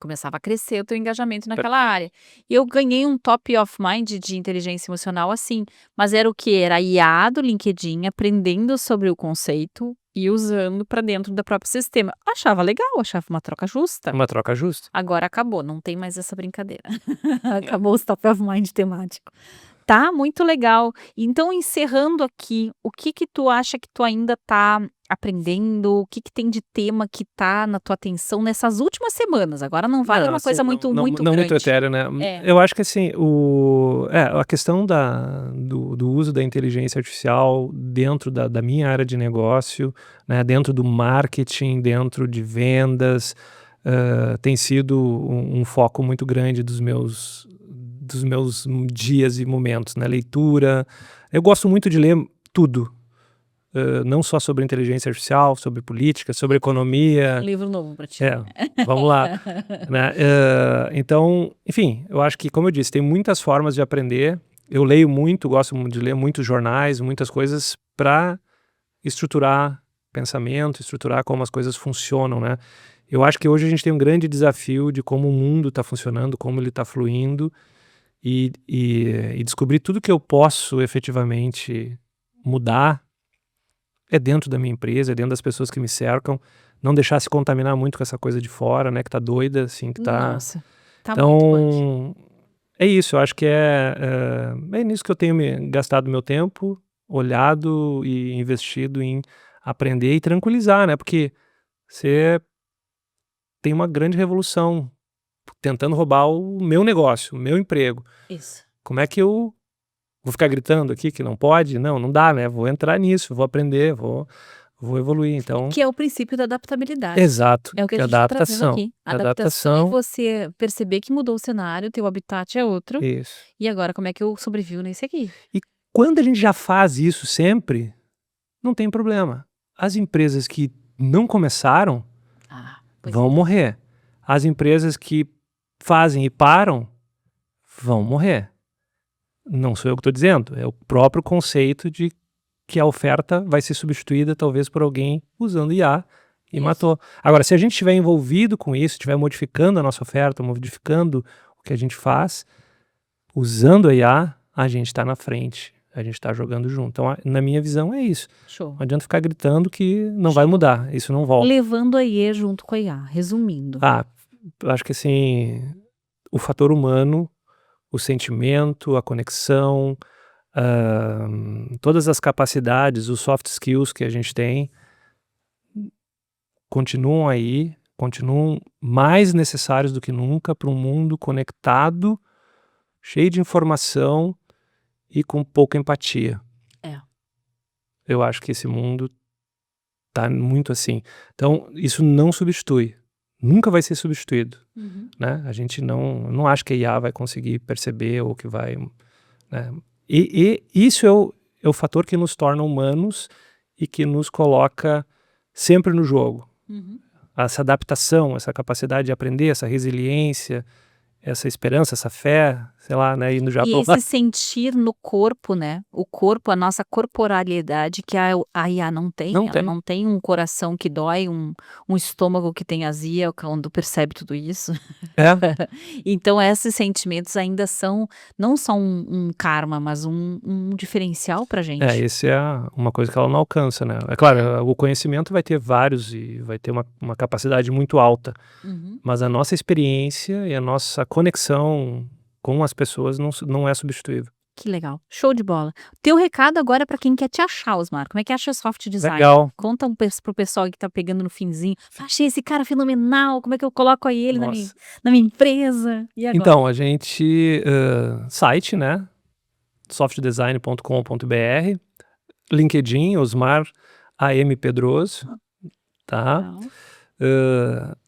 começava a crescer o teu engajamento naquela área. E eu ganhei um top of mind de inteligência emocional assim, mas era o quê? Era a IA do LinkedIn aprendendo sobre o conceito e usando para dentro do próprio sistema. Achava legal, achava uma troca justa. Uma troca justa. Agora acabou, não tem mais essa brincadeira. Acabou os top of mind temático. Tá muito legal. Então, encerrando aqui, o que que tu acha que tu ainda tá aprendendo? O que que tem de tema que tá na tua atenção nessas últimas semanas? Agora não vale uma assim, coisa muito não muito muito grande. etéreo, né? Eu acho que assim, a questão do uso da inteligência artificial dentro da minha área de negócio, né, dentro do marketing, dentro de vendas, tem sido um foco muito grande dos meus dias e momentos, né? Leitura. Eu gosto muito de ler tudo. Não só sobre inteligência artificial, sobre política, sobre economia. Livro novo para ti. Vamos lá. Né? Então, enfim, eu acho que, como eu disse, tem muitas formas de aprender. Eu leio muito, gosto de ler muitos jornais, muitas coisas para estruturar pensamento, estruturar como as coisas funcionam, né? Eu acho que hoje a gente tem um grande desafio de como o mundo está funcionando, como ele está fluindo, e descobrir tudo que eu posso efetivamente mudar é dentro da minha empresa, é dentro das pessoas que me cercam, não deixar se contaminar muito com essa coisa de fora, né, que tá doida, assim, que tá... Nossa, tá muito Então, é isso, eu acho que é nisso que eu tenho gastado meu tempo, olhado e investido em aprender e tranquilizar, né, porque você tem uma grande revolução tentando roubar o meu negócio, o meu emprego. Isso. Como é que eu vou ficar gritando aqui que não pode? Não dá, né? Vou entrar nisso, vou aprender, vou evoluir, então... Que é o princípio da adaptabilidade. Exato, É o que a que é gente tá trazendo adaptação. aqui. Adaptação é você perceber que mudou o cenário, teu habitat é outro, Isso. e agora como é que eu sobrevivo nesse aqui? E quando a gente já faz isso sempre, não tem problema. As empresas que não começaram vão morrer. As empresas que fazem e param vão morrer. Não sou eu que estou dizendo, é o próprio conceito de que a oferta vai ser substituída talvez por alguém usando IA e matou. Agora, se a gente estiver envolvido com isso, estiver modificando a nossa oferta, modificando o que a gente faz, usando a IA, a gente está na frente. A gente está jogando junto. Então, na minha visão, é isso. Show. Não adianta ficar gritando que não vai mudar, isso não volta. Levando a IE junto com a IA, resumindo. Eu acho que assim, o fator humano, o sentimento, a conexão, todas as capacidades, os soft skills que a gente tem, continuam aí, continuam mais necessários do que nunca para um mundo conectado, cheio de informação e com pouca empatia. Eu acho que esse mundo tá muito assim. Então, isso não substitui. Nunca vai ser substituído. Né? A gente não acha que a IA vai conseguir perceber ou que vai... Né? E isso é o fator que nos torna humanos e que nos coloca sempre no jogo. Essa adaptação, essa capacidade de aprender, essa resiliência, essa esperança, essa fé, sei lá, né? E no Japão... E esse sentir no corpo, né? O corpo, a nossa corporalidade que a IA não tem. Ela não tem um coração que dói, um estômago que tem azia, quando percebe tudo isso. Então, esses sentimentos ainda são não só um karma, mas um diferencial pra gente. Esse é uma coisa que ela não alcança, né? É claro, o conhecimento vai ter vários e vai ter uma capacidade muito alta, mas a nossa experiência e a nossa conexão com as pessoas não é substituível. Que legal, show de bola. Teu recado agora é pra quem quer te achar, Osmar. Como é que acha o Soft Design? Legal. Conta pro pessoal que tá pegando no finzinho. Achei esse cara fenomenal, como é que eu coloco aí ele na minha empresa? E agora? Então, a gente... site, né? softdesign.com.br, LinkedIn, Osmar A.M. Pedroso, tá?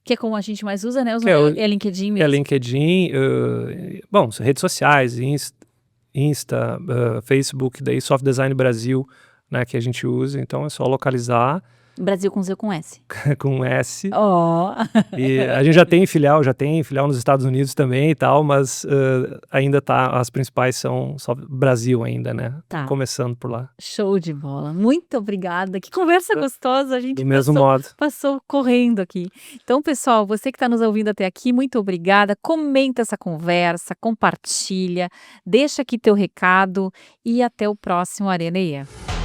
Que é como a gente mais usa, né? É LinkedIn mesmo. É LinkedIn, bom, redes sociais, Insta, Facebook, daí Soft Design Brasil, né, que a gente usa, então é só localizar. Brasil com Z ou com S? Com S. Ó. E a gente já tem filial nos Estados Unidos também e tal, mas ainda as principais são só Brasil ainda, né? Tá. Começando por lá. Show de bola. Muito obrigada. Que conversa gostosa. A gente do mesmo modo. Passou correndo aqui. Então, pessoal, você que está nos ouvindo até aqui, muito obrigada. Comenta essa conversa, compartilha, deixa aqui teu recado e até o próximo Arena IE.